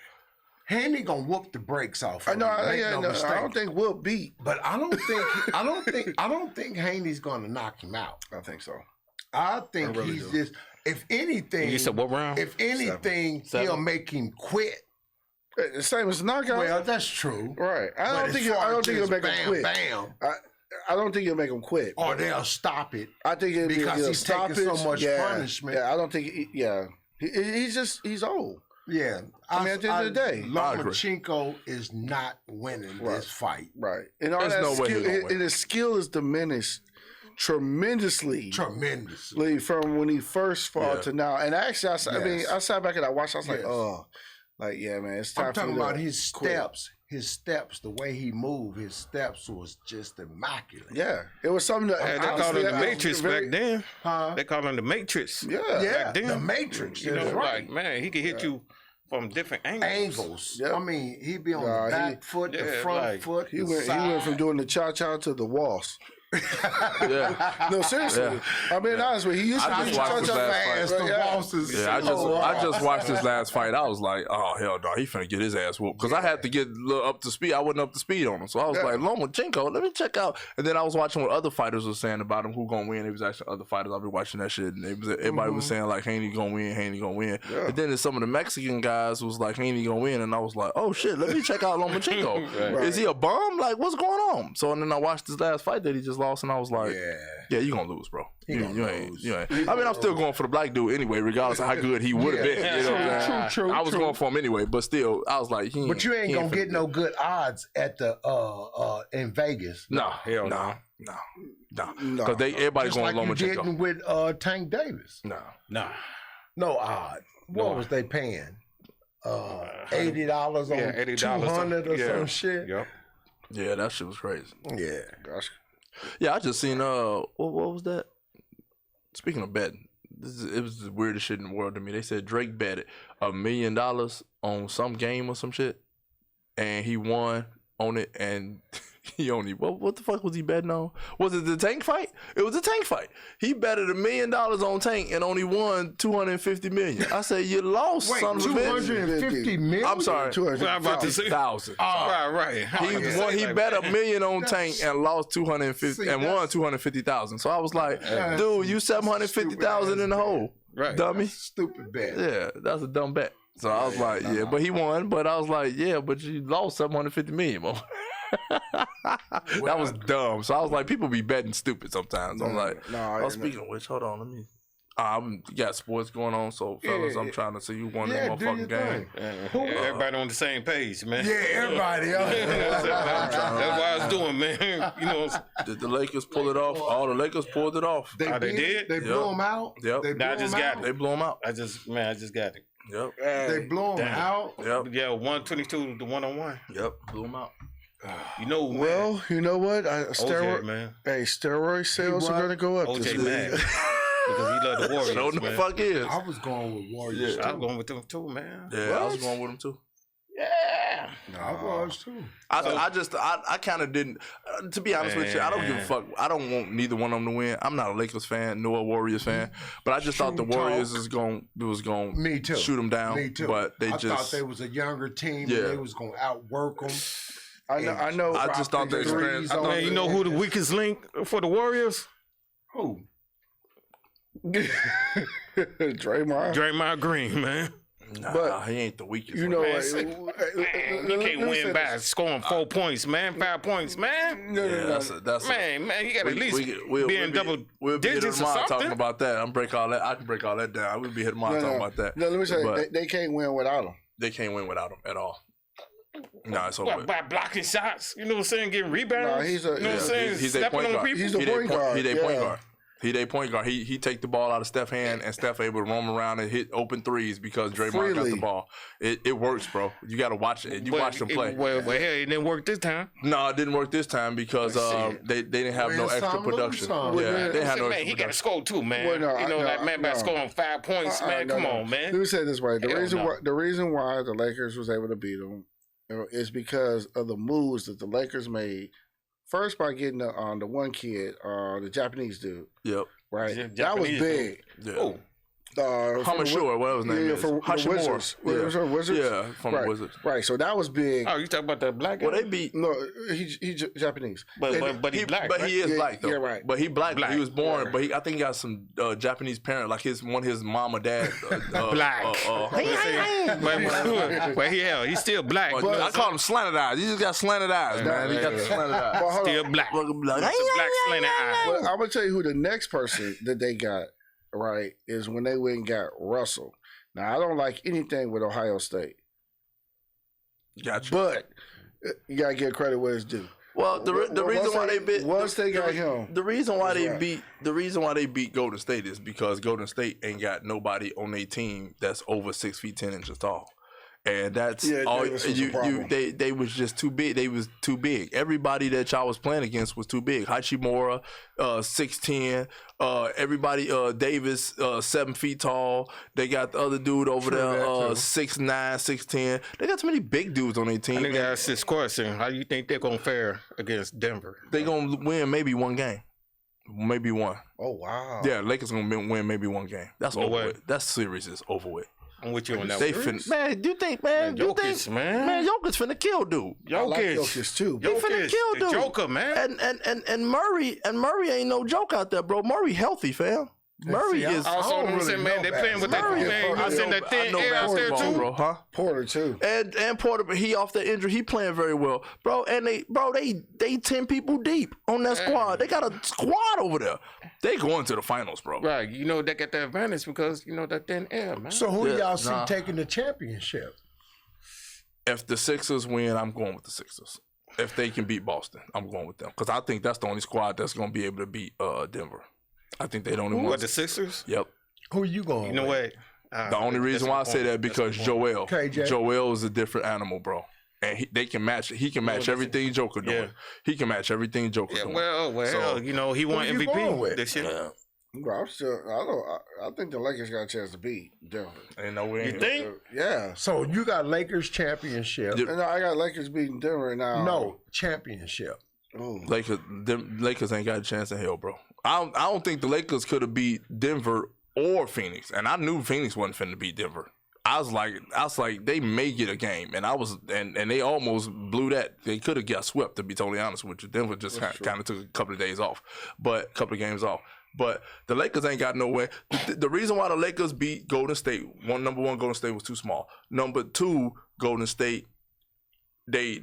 Haney gonna whoop the brakes off. I know. Make no mistake. I don't think Will beat. But I don't think Haney's gonna knock him out. I think so. I think I really he's do. just. If anything, You said what round? if anything, Seven. he'll make him quit. The same as knockout. Well, that's true. Right. I But don't as think far he'll as make bam, him quit. Bam, I don't think he'll make him quit. or they'll stop it. I think it'll Because he'll he's stop taking it. so much Yeah. punishment. Yeah, I don't think. He's old. Yeah, I mean, at the end of the day, Lomachenko is not winning this fight. Right. And all There's that no way skill, he's gonna win. and his skill is diminished tremendously. Tremendously. From when he first fought Yeah. to now. And actually, I sat back and I watched. I was like, Yes. oh, Like, yeah, man, it's time I'm for talking me to about his quit. steps. His steps, the way he moved, his steps was just immaculate. Yeah, it was something that They called him the Matrix back then. Huh? They called him the Matrix. Yeah, Yeah, back then. the Matrix. You know, That's right. like, man, he could hit you from different angles. Yep. I mean, he'd be on the back foot, the yeah, front like, foot, He the went side. from doing the cha-cha to the waltz. Yeah. No, seriously. Yeah. I'm being honest with you. He used to I do just watched cha-cha his last fast. fight. the Yeah. waltzes. Yeah, I just watched his last fight. I was like, oh hell no, he finna get his ass whooped because I had to get a little up to speed. I wasn't up to speed on him, so I was like, Lomachenko, let me check out. And then I was watching what other fighters were saying about him, who gonna win. It was actually other fighters. I've been watching that shit, and everybody was saying like, ain't he gonna win? Ain't he gonna win? Yeah. And then some of the Mexican guys was like, ain't he gonna win? And I was like, oh shit, let me check out Lomachenko. Right. Is he a bum? Like, what's going on? So and then I watched his last fight that he just lost, and I was like, yeah, you gonna lose, bro. You ain't. I mean, I'm still going for the black dude anyway, regardless of how good he would have been. You know what I'm saying? True, I was going for him anyway, but still, I was like, But you ain't gonna finna get no do it. good odds at the in Vegas. No, Hell no, No. because everybody Just going like you Lomachenko. didn't with Tank Davis. No, Nah. No odds. What was they paying? $80 on Yeah, $80 $200 or yeah. some shit. Yep. yeah, that shit was crazy. Yeah. Gosh. Yeah, I just seen what was that? Speaking of betting, it was the weirdest shit in the world to me. They said Drake betted $1 million on some game or some shit, and he won on it, and he only what the fuck was he betting on? Was it the Tank fight? It was a Tank fight. He betted $1 million on Tank and only won $250 million. I said, you lost, Wait, son of a bitch. 250 million? I'm sorry, 200. What I'm about to say. 1,000. Right. He bet $1 million on Tank and lost 250 and won 250,000. So I was like, dude, you 750,000 in the hole, Right. dummy. Stupid bet. Yeah, that's a dumb bet. So I was like, yeah, but he won. But I was like, yeah, but you lost 750 million, bro. That was dumb. So I was like, people be betting stupid sometimes. I'm like, speaking of which, hold on, let me. You got sports going on, so fellas, I'm trying to see who won that motherfucking game. Everybody on the same page, man. Yeah, everybody else. That's what I was doing, man. You know, Did the Lakers pull it off? All the Lakers pulled it off. they did? They blew them out. Yep. They blew I just them got out. it. They blew them out. I just got it. Yep. They blew them Damn. out. Yep. Yeah, 122 to 101. Yep. Blew them out. You know, man. Well, you know what? OJ, man. Hey, steroid sales are what? going to go up this OJ week. mad. Because he love the Warriors, So the man. fuck is. I was going with Warriors. I was going with them too, man. Yeah, I was going with them too. Yeah. I was too. I kind of didn't. To be honest with you, I don't give a fuck. I don't want neither one of them to win. I'm not a Lakers fan nor a Warriors fan, but I just thought the Warriors was going Me too. shoot them down. Me too. But they I just thought they was a younger team Yeah. and they was going to outwork them. I know. I just thought the experience. Man, you know who the weakest link for the Warriors? Who? Draymond. Draymond Green, man. Nah, But- he ain't the weakest. You know Man, what? say- Man, you can't win by scoring 4 points, man. 5 points, man. Yeah, that's Man, you got to at least be in double we'll be here digits or tomorrow talking something. about that. I can break all that down. We'll be here tomorrow talking about that. No, let me say, But they can't win without him. they can't win without him at all. No, it's over. What, with. by blocking shots? You know what I'm saying? Getting rebounds? Nah, he's a- you know what I'm yeah, saying? he's a Stepping point on guard. people? He's the point guard. He their point yeah. guard. He their point guard. He take the ball out of Steph's hand, and Steph able to roam around and hit open threes because Draymond got Freely. the ball. It works, bro. You got to watch it. You watch them play. Well, hell, it didn't work this time. No, it didn't work this time because they didn't have no Win extra some, lose production. some. Yeah, Well, they had no man, extra he got to production. score too, man. Well, no, you know, no, that man by no. scoring 5 points, man. No, Come no. on, man. Let me say it this way: Hell no. the reason why the Lakers was able to beat them is because of the moves that the Lakers made. First, by getting the one kid, the Japanese dude, Yep. right? Yeah, that was Japanese big. Yeah. Oh, Hamashura, whatever his name yeah, is. from the Hashimura. Wizards. Wizards. Yeah, from right. the Wizards. Right. So that was big. oh, you talking about that black guy? Well, they beat. No, he's Japanese. but he's black, But right? he is Yeah, black though. yeah, right. But he black. Black. He was born. Yeah. But I think he got some Japanese parent, like his mom or dad. Black. But he's still black. But I call him slanted eyes. He just got slanted eyes, man. He got the slanted eyes. Well, hold Still on. black. It's a black slanted eye. Well, I'm gonna tell you who the next person that they got right is when they went and got Russell. Now I don't like anything with Ohio State, Gotcha. but you gotta give credit where it's due. Well, the reason why they beat once they got him, the reason why they right. beat Golden State is because Golden State ain't got nobody on their team that's over 6'10" tall. And that's Yeah, all Davis was a problem. they was just too big. They was too big. Everybody that y'all was playing against was too big. Hachimura, 6'10", everybody, Davis, 7 feet tall. They got the other dude over there, 6'9", 6'10". They got too many big dudes on their team. I think I asked this question. How do you think they're gonna fare against Denver? They gonna win maybe one game. Maybe one. Oh wow. Yeah, Lakers gonna win maybe one game. That's No over way. with. That series is over with. I'm with you on that They one. man, do you think, man? You Jokic, think, man. Jokic finna kill dude. I like Jokic. Jokic too. He finna kill the dude. Joker, man. And Murray ain't no joke out there, bro. Murray healthy, fam. Murray is. Also, I don't I'm really saying, man, know they playing with that, Murray, man. I You seen that thin air out there basketball, too, bro, huh? Porter too. And Porter, but he off the injury. He playing very well, bro. And they 10 people deep on that squad. They got a squad over there. They going to the finals, bro. Right, you know they got the advantage because you know that thin air, man. So who Yeah, y'all see nah. taking the championship? If the Sixers win, I'm going with the Sixers. If they can beat Boston, I'm going with them because I think that's the only squad that's going to be able to beat Denver. I think they the only What, ones. the Sixers? Yep. Who you going? You know with? what? The only reason why I say that because Joel. KJ. Joel is a different animal, bro. And they can match. He can match everything Joker doing. Yeah. He can match everything Joker Yeah, doing. well, So, you know he won you going MVP with? this year. Yeah. Bro, I think the Lakers got a chance to beat Denver. Ain't no way. You think? Yeah. So you got Lakers championship. Yep. And I got Lakers beating Denver now. No, championship. Ooh. Lakers ain't got a chance in hell, bro. I don't think the Lakers could have beat Denver or Phoenix, and I knew Phoenix wasn't finna beat Denver. I was like, they may get a game, and they almost blew that. They could have got swept, to be totally honest with you. Denver just kind of took a couple of days off, but a couple of games off. But the Lakers ain't got no way. The reason why the Lakers beat Golden State, number one, Golden State was too small. Number two, Golden State, they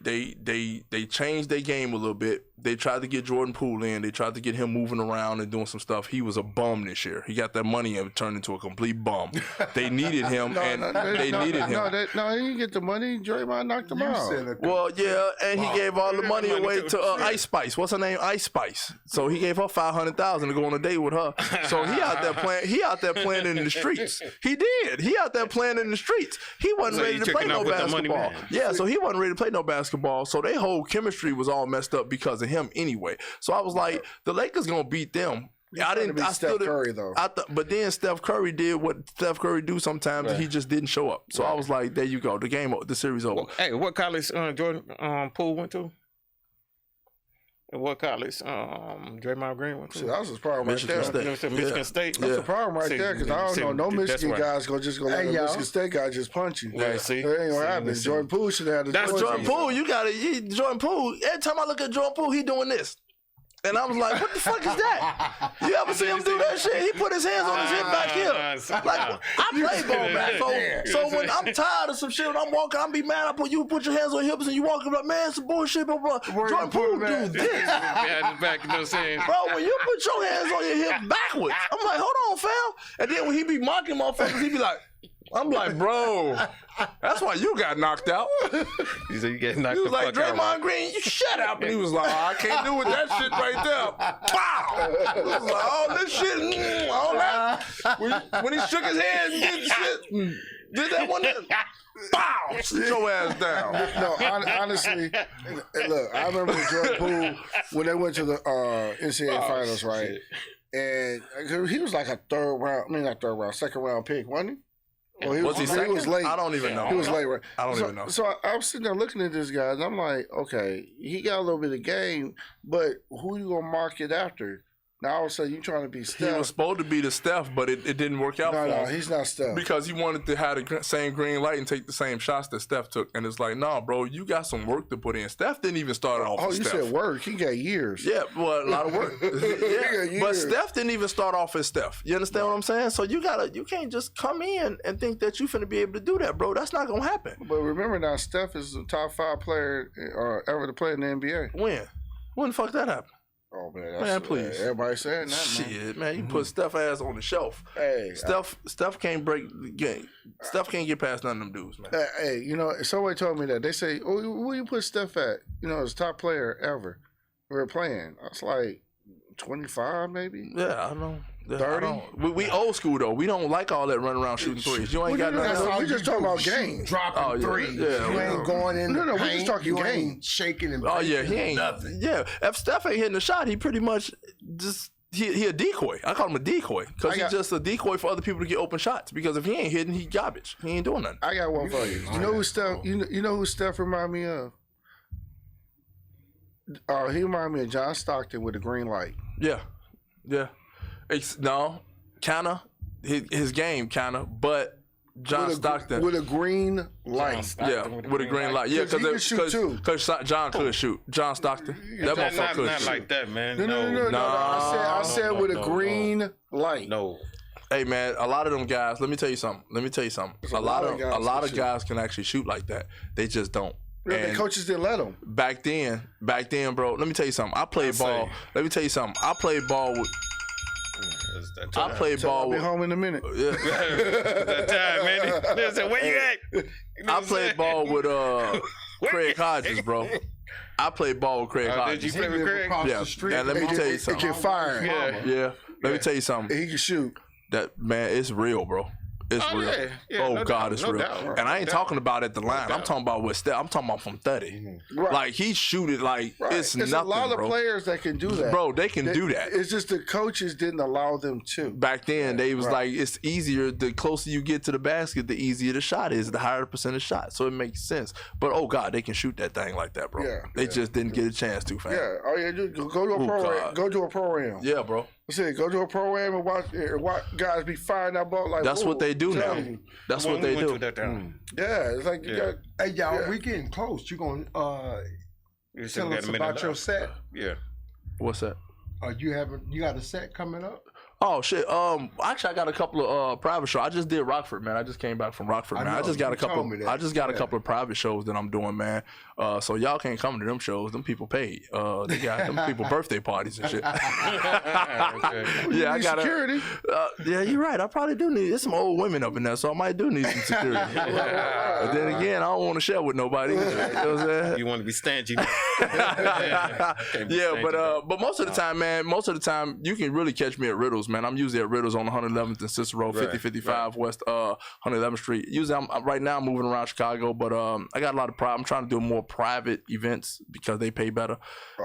changed their game a little bit. They tried to get Jordan Poole in. They tried to get him moving around and doing some stuff. He was a bum this year. He got that money and turned into a complete bum. They needed him, they needed him. No, he didn't get the money. Draymond knocked him out. Well, yeah, and he gave all the money away to Ice Spice. What's her name? Ice Spice. So he gave her $500,000 to go on a date with her. So he out there playing. He out there playing in the streets. He did. He out there playing in the streets. He wasn't So ready he to play checking no out with the money basketball. man. Yeah, so he wasn't ready to play no basketball. So their whole chemistry was all messed up because of him anyway. So I was like, the Lakers gonna beat them. I Steph Curry though. But then Steph Curry did what Steph Curry do sometimes. Right. He just didn't show up. So I was like, there you go. The series over. Well, hey, what college Jordan Poole went to? And what college Draymond Green went to? See, that was his problem Michigan right there. State. Michigan State. That's the problem right there because I don't know. No Michigan guy's gonna just go let a Michigan State guy just punch you. Yeah, see, that ain't gonna happen. Jordan Poole should have had the. That's Jordan Poole. You got to Jordan Poole. Every time I look at Jordan Poole, he doing this. And I was like, what the fuck is that? You ever see him do that shit? He put his hands on his hip back here. Like, I play ball back. So when I'm tired of some shit, when I'm walking, I'm be mad. You put your hands on your hips and you walk up like, man, some bullshit, blah, blah. Jordan Poole do this. Behind the back, you know what I'm saying? Bro, when you put your hands on your hips backwards, I'm like, hold on, fam. And then when he be mocking motherfuckers, he be like, I'm like, bro, that's why you got knocked out. He said you get knocked He was the like, fuck out. Draymond Green, you shut up. And he was like, I can't do with that shit right there. Pow! He was like, all this shit, all that. When he shook his head and did shit, did that one there. Bow! Sit your ass down. No, honestly, look, I remember Jordan Poole when they went to the NCAA finals, right? Shit. And he was like a second round pick, wasn't he? Well, he was late. I don't even know. He was late, right? I don't even know. So I was sitting there looking at this guy, and I'm like, okay, he got a little bit of game, but who you gonna mark it after? Now all of a sudden you trying to be Steph. He was supposed to be the Steph, but it didn't work out for him. No, he's not Steph. Because he wanted to have the same green light and take the same shots that Steph took. And it's like, nah, bro, you got some work to put in. Steph didn't even start off as Steph. Oh, you said work. He got years. Yeah, well, a lot of work. Yeah. But Steph didn't even start off as Steph. You understand what I'm saying? So you can't just come in and think that you finna be able to do that, bro. That's not gonna happen. But remember now, Steph is the top 5 player ever to play in the NBA. When the fuck that happened? Oh man, please. Everybody saying that, man. Shit, man, you put Steph ass on the shelf. Hey, Steph can't break the game. Steph can't get past none of them dudes, man. Hey, somebody told me that. They say, "Oh, where you put Steph at? As top player ever. We were playing." I was like, 25 maybe. Yeah, I know. 30? We old school though. We don't like all that running around shooting threes. You ain't got nothing. We just talking about games. Dropping threes. Yeah, you ain't going in. No, we just talking games. Shaking and he ain't nothing. Yeah, if Steph ain't hitting the shot, he pretty much just he a decoy. I call him a decoy because he's just a decoy for other people to get open shots. Because if he ain't hitting, he garbage. He ain't doing nothing. I got one for you. You know who Steph? You know who Steph remind me of? He remind me of John Stockton with a green light. Yeah. No, kinda his game kinda, but John Stockton with a green light. With a green light. Yeah, because John could shoot. John Stockton, that motherfucker could not shoot. like that, man. No. I said with a green light. No. Hey man, a lot of them guys. Let me tell you something. A lot of guys can actually shoot like that. They just don't. The coaches didn't let them. Back then, bro. Let me tell you something. I played ball. Let me tell you something. I played ball with. I'll be home in a minute. Yeah. That time, man. They said, where you at? I played ball with Craig Hodges, bro. I played ball with Craig Hodges. Did you play with Craig? Yeah. And let me tell you something. He can fire. Yeah. Let me tell you something. He can shoot. That man, it's real, bro. It's real. Yeah, God, it's real. Doubt. And I ain't talking about at the line. I'm talking about with Steph. I'm talking about from 30. Mm-hmm. Right. Like he shoot it like it's nothing, a lot of bro. players that can do that. Bro, they can do that. It's just the coaches didn't allow them to. Back then, they was like, it's easier. The closer you get to the basket, the easier the shot is, the higher the percentage shot. So it makes sense. But God, they can shoot that thing like that, bro. Yeah. They just didn't get a chance to, fam. Yeah. Oh yeah. Go to a program. Go to a program. Yeah, bro. Go to a program and watch guys be firing that ball like. That's what they do now. That's what they do. Yeah, it's like you got. Hey y'all, we getting close. You gonna tell us about your set? Yeah. What's that? You got a set coming up? Oh shit. Actually, I got a couple of private shows. I just did Rockford, man. I just came back from Rockford, man. I just got a couple of private shows that I'm doing, man. So y'all can't come to them shows. Them people paid. They got them people birthday parties and shit. Yeah, I got security. Yeah, you're right. I probably do need. There's some old women up in there, so I might do need some security. But then again, I don't want to share with nobody. You know what I'm saying? You want to be stingy. But most of the time, man. Most of the time, you can really catch me at Riddles, man. I'm usually at Riddles on 111th and Cicero, 5055 West 111th Street. Usually, right now I'm moving around Chicago, but I got a lot of private. I'm trying to do more private events because they pay better,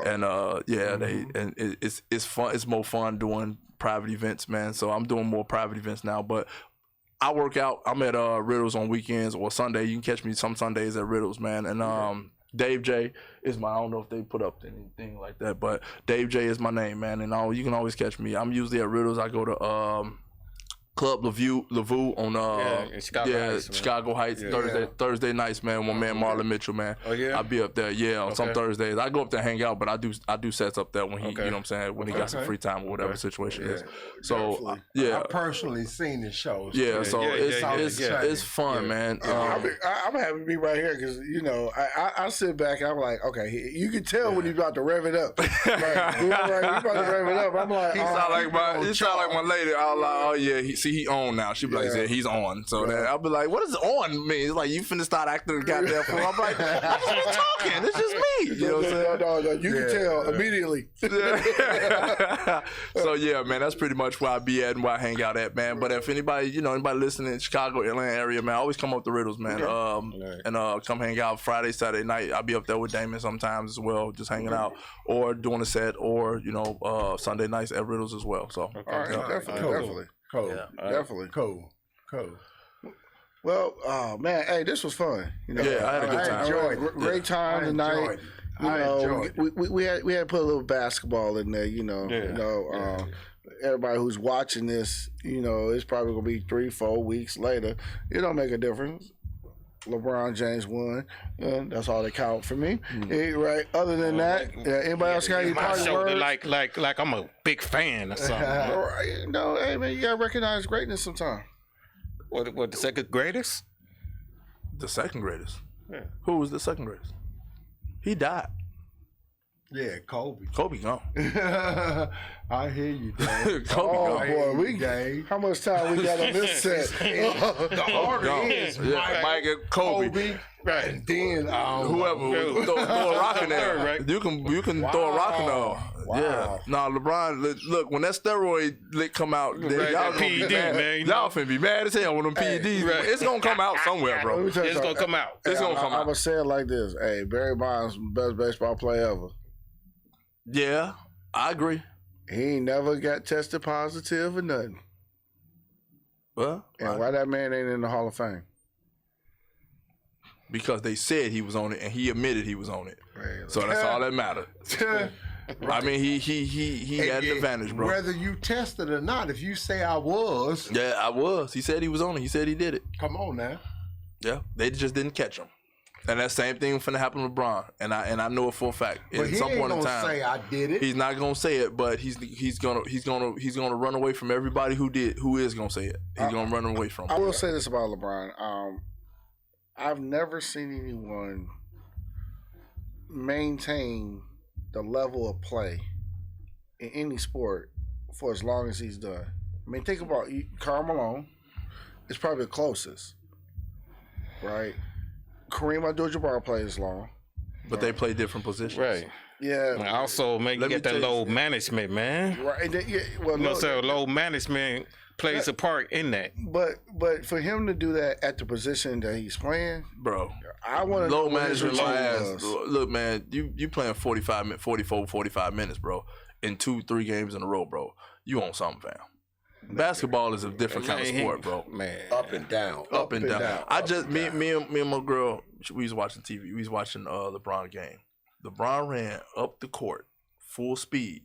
and it's fun. It's more fun doing private events, man. So I'm doing more private events now, but. I work out. I'm at Riddles on weekends or Sunday. You can catch me some Sundays at Riddles, man. And Dave J is my. I don't know if they put up anything like that, but Dave J is my name, man. And you can always catch me. I'm usually at Riddles. I go to Club Lavu on Chicago Heights Thursday nights, man. One man Marlon Mitchell, man. Oh yeah, I'll be up there. Yeah, on some Thursdays. I go up there and hang out, but I do sets up there when he, you know what I'm saying, when he got some free time or whatever situation is. So I personally seen the shows. Yeah, so it's fun, man. I'm happy to be right here because I sit back and I'm like, okay, you can tell when he's about to rev it up. He's about to rev it up. I'm like, he sound like my lady. I'm like, oh yeah, he on now. She be like, yeah, he's on. So then I'll be like, what does on mean? It's like, you finna start acting the goddamn fool. I'm like, that's what I'm talking. It's just me. You know what I'm saying? No, you can tell immediately. So yeah, man, that's pretty much where I be at and where I hang out at, man. But if anybody listening in Chicago, Atlanta area, man, always come up to Riddles, man. And come hang out Friday, Saturday night. I'll be up there with Damon sometimes as well, just hanging out or doing a set, or Sunday nights at Riddles as well. So definitely. Cool. Yeah, definitely. Cool. Well, man, hey, this was fun. I had a good time. Great time tonight. We had to put a little basketball in there. Everybody who's watching this, it's probably gonna be 3-4 weeks later. It don't make a difference. LeBron James won. That's all that count for me. Right. Other than that, anybody else got any parting words? Like I'm a big fan or something. Right. No, hey man, you gotta recognize greatness sometime. What the second greatest? The second greatest. Yeah. Who was the second greatest? He died. Yeah, Kobe. Kobe gone. I hear you, Dave. Kobe gone. Dave. How much time we got on this set? The order is Mike and Kobe. Right. And then whoever throw a rock in there. Right. You can throw a rock in there. Wow. Yeah. Nah, LeBron, look, when that steroid lick come out, y'all gonna be mad. Man, y'all finna be mad as hell when them PEDs. right. It's gonna come out somewhere, bro. It's gonna come out. It's gonna come I'm out. gonna say it like this. Hey, Barry Bonds, best baseball player ever. Yeah, I agree. He ain't never got tested positive or nothing. Well, And why that man ain't in the Hall of Fame? because they said he was on it and he admitted he was on it. Man, So that's all that mattered. I mean, he had an advantage, bro. Whether you tested or not, if you say I was, Yeah, I was. He said he was on it. He said he did it. come on now. Yeah, they just didn't catch him. And that same thing finna happen with LeBron. And I know it for a fact. But At he some ain't point in gonna time, say I did it. he's not gonna say it, but he's gonna run away from everybody who is gonna say it. He's gonna run away from I it. will say this about LeBron. I've never seen anyone maintain the level of play in any sport for as long as he's done. I mean, think about Karl Malone. It's probably the closest, right? Kareem Abdul-Jabbar played as long. But they play different positions. Right. Yeah. And also, man, you Let me get that tell you- load management, man. Right. And then, yeah, well, You know, no, so load management plays a part in that. but for him to do that at the position that he's playing, Bro. I want to know Low what his management my routine ass. was. Look, man, you playing 45 minutes, 44, 45 minutes, bro, in 2-3 games in a row, bro. You on something, fam. Basketball is a different kind of sport, bro. Man. Up and down. Up and down. I just up and me and my girl, we was watching TV. We was watching LeBron game. LeBron ran up the court full speed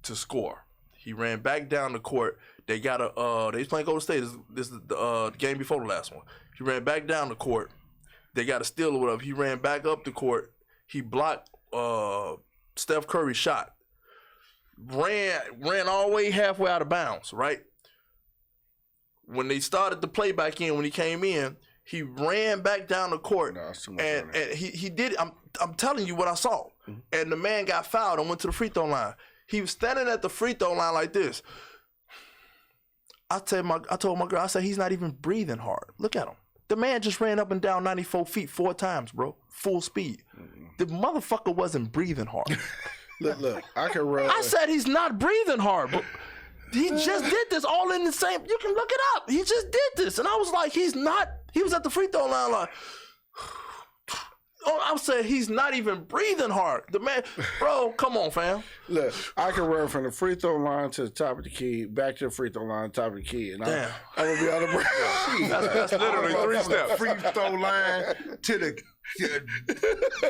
to score. He ran back down the court. They got they was playing Golden State. This is the game before the last one. He ran back down the court. They got a steal or whatever. He ran back up the court. He blocked Steph Curry's shot. Ran all the way halfway out of bounds, right? When they started to play back in, when he came in, he ran back down the court. No, it's too much and on that. he did it. I'm telling you what I saw. Mm-hmm. And the man got fouled and went to the free throw line. He was standing at the free throw line like this. I told my girl, I said, he's not even breathing hard. Look at him. The man just ran up and down 94 feet 4 times, bro. Full speed. Mm-hmm. The motherfucker wasn't breathing hard. Look, I can run. I said he's not breathing hard, but he just did this all in the same. You can look it up. He just did this. And I was like, he's not. He was at the free throw line like, oh, I'm saying he's not even breathing hard. The man, bro, come on, fam. Look, I can run from the free throw line to the top of the key, back to the free throw line, top of the key, and I'm gonna be out of breath. That's literally 3 steps. Free throw line to the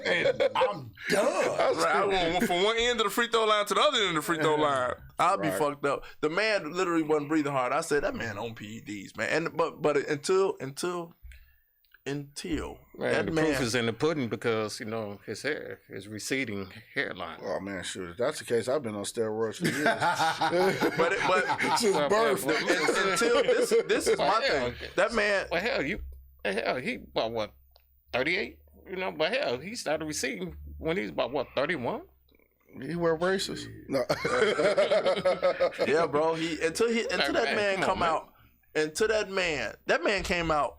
and I'm done. Right, I went from one end of the free throw line to the other end of the free throw line. I'll be Right. fucked up. The man literally wasn't breathing hard. I said that man on PEDs, man. And but until Man, that the man. proof is in the pudding because, you know, his hair, his receding hairline. Oh man, shoot! If that's the case, I've been on steroids for years. but Since birth. until this is my thing. That man. Well, hell, he about what, 38? You know, but hell, he started receding when he was about what, 31? He wear braces. No. Yeah, bro. Until that man come on, come man. out. Until that man came out.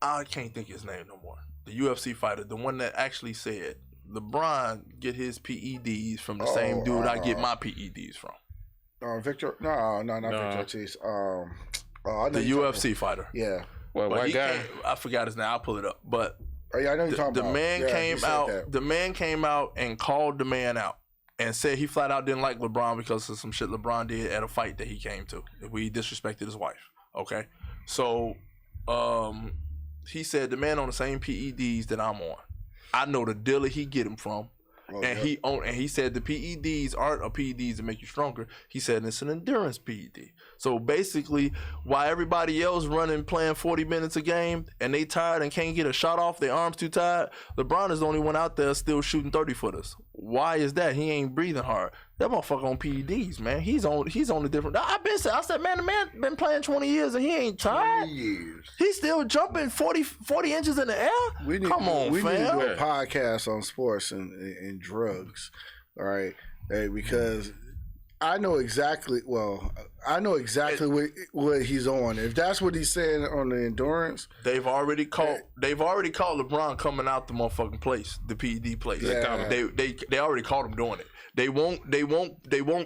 I can't think his name no more. The UFC fighter, the one that actually said LeBron get his PEDs from the same dude I get my PEDs from. Victor? No, not Victor Ortiz. I know The you're UFC fighter. talking- Yeah. Well, But white he guy. came, I forgot his name. I'll pull it up. But Oh yeah, I know you're talking the about. man Yeah, he came said out. that. The man came out and called the man out and said he flat out didn't like LeBron because of some shit LeBron did at a fight that he came to. We disrespected his wife. Okay, so he said the man on the same PEDs that I'm on. I know the dealer he get him from. Oh, And yeah. he said the PEDs aren't a PEDs to make you stronger. He said it's an endurance PED. So basically, while everybody else running, playing 40 minutes a game, and they tired and can't get a shot off, their arms too tired, LeBron is the only one out there still shooting 30-footers. Why is that? He ain't breathing hard. That motherfucker on PEDs, man. He's on a different. I said, man, the man been playing 20 years and he ain't tired. 20 years. He's still jumping 40 inches in the air. Come on, we fam. need to do a podcast on sports and drugs, all right? Hey, because I know exactly. Well, I know exactly what he's on. If that's what he's saying on the endurance, They've already caught LeBron coming out the motherfucking place, the PED place. Yeah. They already caught him doing it. They won't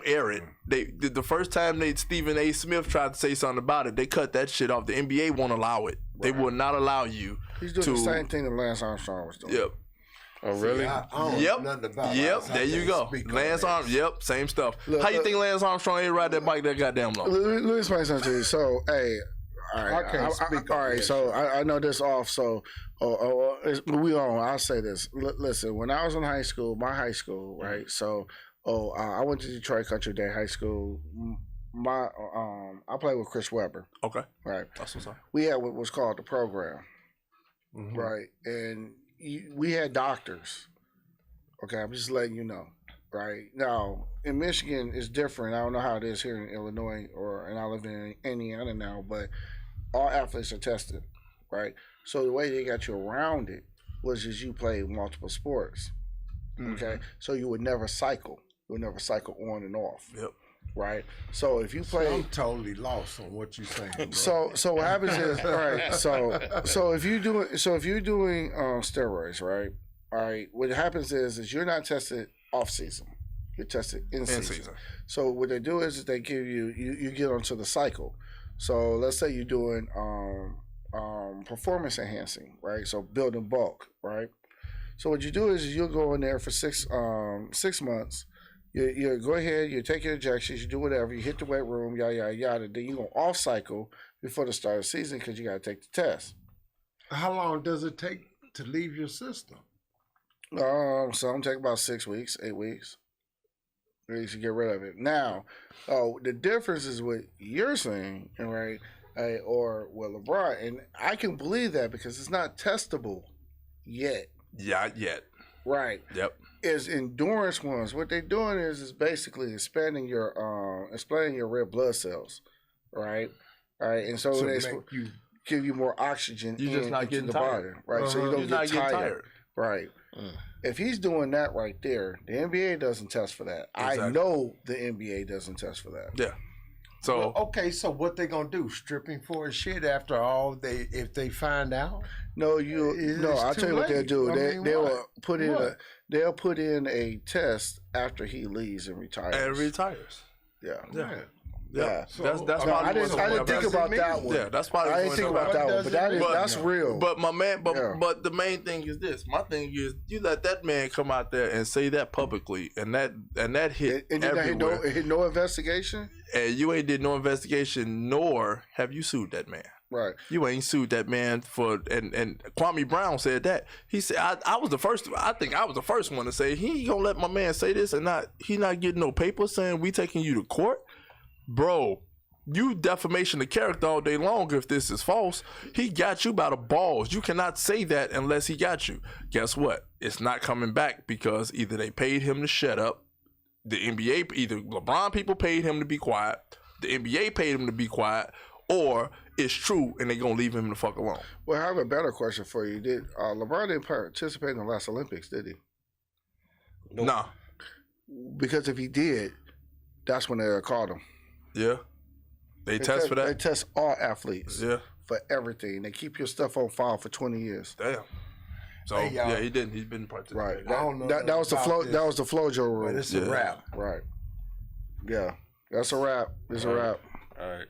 air it. The first time Stephen A. Smith tried to say something about it, they cut that shit off. The NBA won't allow it. They will not allow you. He's doing the same thing that Lance Armstrong was doing. Yep. Oh, really? See, I don't know nothing about Yep. it. There you go. Lance Armstrong. Yep. Same stuff. Look, How you think Lance Armstrong ain't ride that bike that goddamn long? Let me explain something to you. So, hey, all right. I can't speak on all right, that so shit. I know this off. So, we on. I'll say this. Listen, when I was in high school, my high school, right? So, I went to Detroit Country Day High School. I played with Chris Webber. Okay. Right. That's what's up. We had what was called the program. Mhm. Right, and we had doctors. Okay, I'm just letting you know. Right now, in Michigan, it's different. I don't know how it is here in Illinois, and I live in Indiana now. But all athletes are tested, right? So the way they got you around it was just you played multiple sports. Okay, so you would never cycle. You would never cycle on and off. Yep. Right. So if you play, I'm totally lost on what you're saying. Bro. So what happens is, all right. So if you're doing steroids, right? All right. What happens is you're not tested off season. You're tested in season. So what they do is they give you get onto the cycle. So let's say you're doing performance enhancing, right? So building bulk, right? So what you do is you'll go in there for 6 months. You go ahead, you take your injections, you do whatever, you hit the weight room, yada, yada, yada. Then you go off cycle before the start of the season because you got to take the test. How long does it take to leave your system? Some take about 6 weeks, 8 weeks. You should get rid of it. Now, the difference is what you're saying, right? Or what LeBron, and I can believe that because it's not testable yet. Yeah, yet. Right. Yep. Is endurance ones. What they're doing is basically expanding your red blood cells, right? All right, and so they give you more oxygen. You're just not getting tired, body, right? So you don't get tired, right? Mm. If he's doing that right there, the NBA doesn't test for that. Exactly. I know the NBA doesn't test for that. Yeah. So well, okay, so what they gonna do? Strip him for his shit after all? If they find out? No, I'll tell you what they'll do. They'll put in a test after he leaves and retires. Yeah. Yeah. So, that's why I didn't think about that one. Yeah, that's why I didn't think about that one. But that's real. But my man, but the main thing is this. My thing is you let that man come out there and say that publicly, and that hit everywhere. It hit no investigation. And you ain't did no investigation, nor have you sued that man. Right. You ain't sued that man for and Kwame Brown said that. He said I was the first. I think I was the first one to say he ain't gonna let my man say this and he not getting no paper saying we taking you to court. Bro, you defamation of character all day long if this is false. He got you by the balls. You cannot say that unless he got you. Guess what? It's not coming back because either they paid him to shut up. The NBA, either LeBron people paid him to be quiet. The NBA paid him to be quiet. Or it's true and they gonna leave him the fuck alone. Well, I have a better question for you. Did LeBron didn't participate in the last Olympics, did he? Nope. Nah. Because if he did, that's when they called him. Yeah. They test for that? They test all athletes. Yeah. For everything. They keep your stuff on file for 20 years. Damn. So yeah, he didn't. He's been participating. Right. That was the flow. That was the FloJo rule. But it's a wrap. Right. Yeah. That's a wrap. It's a wrap. All right.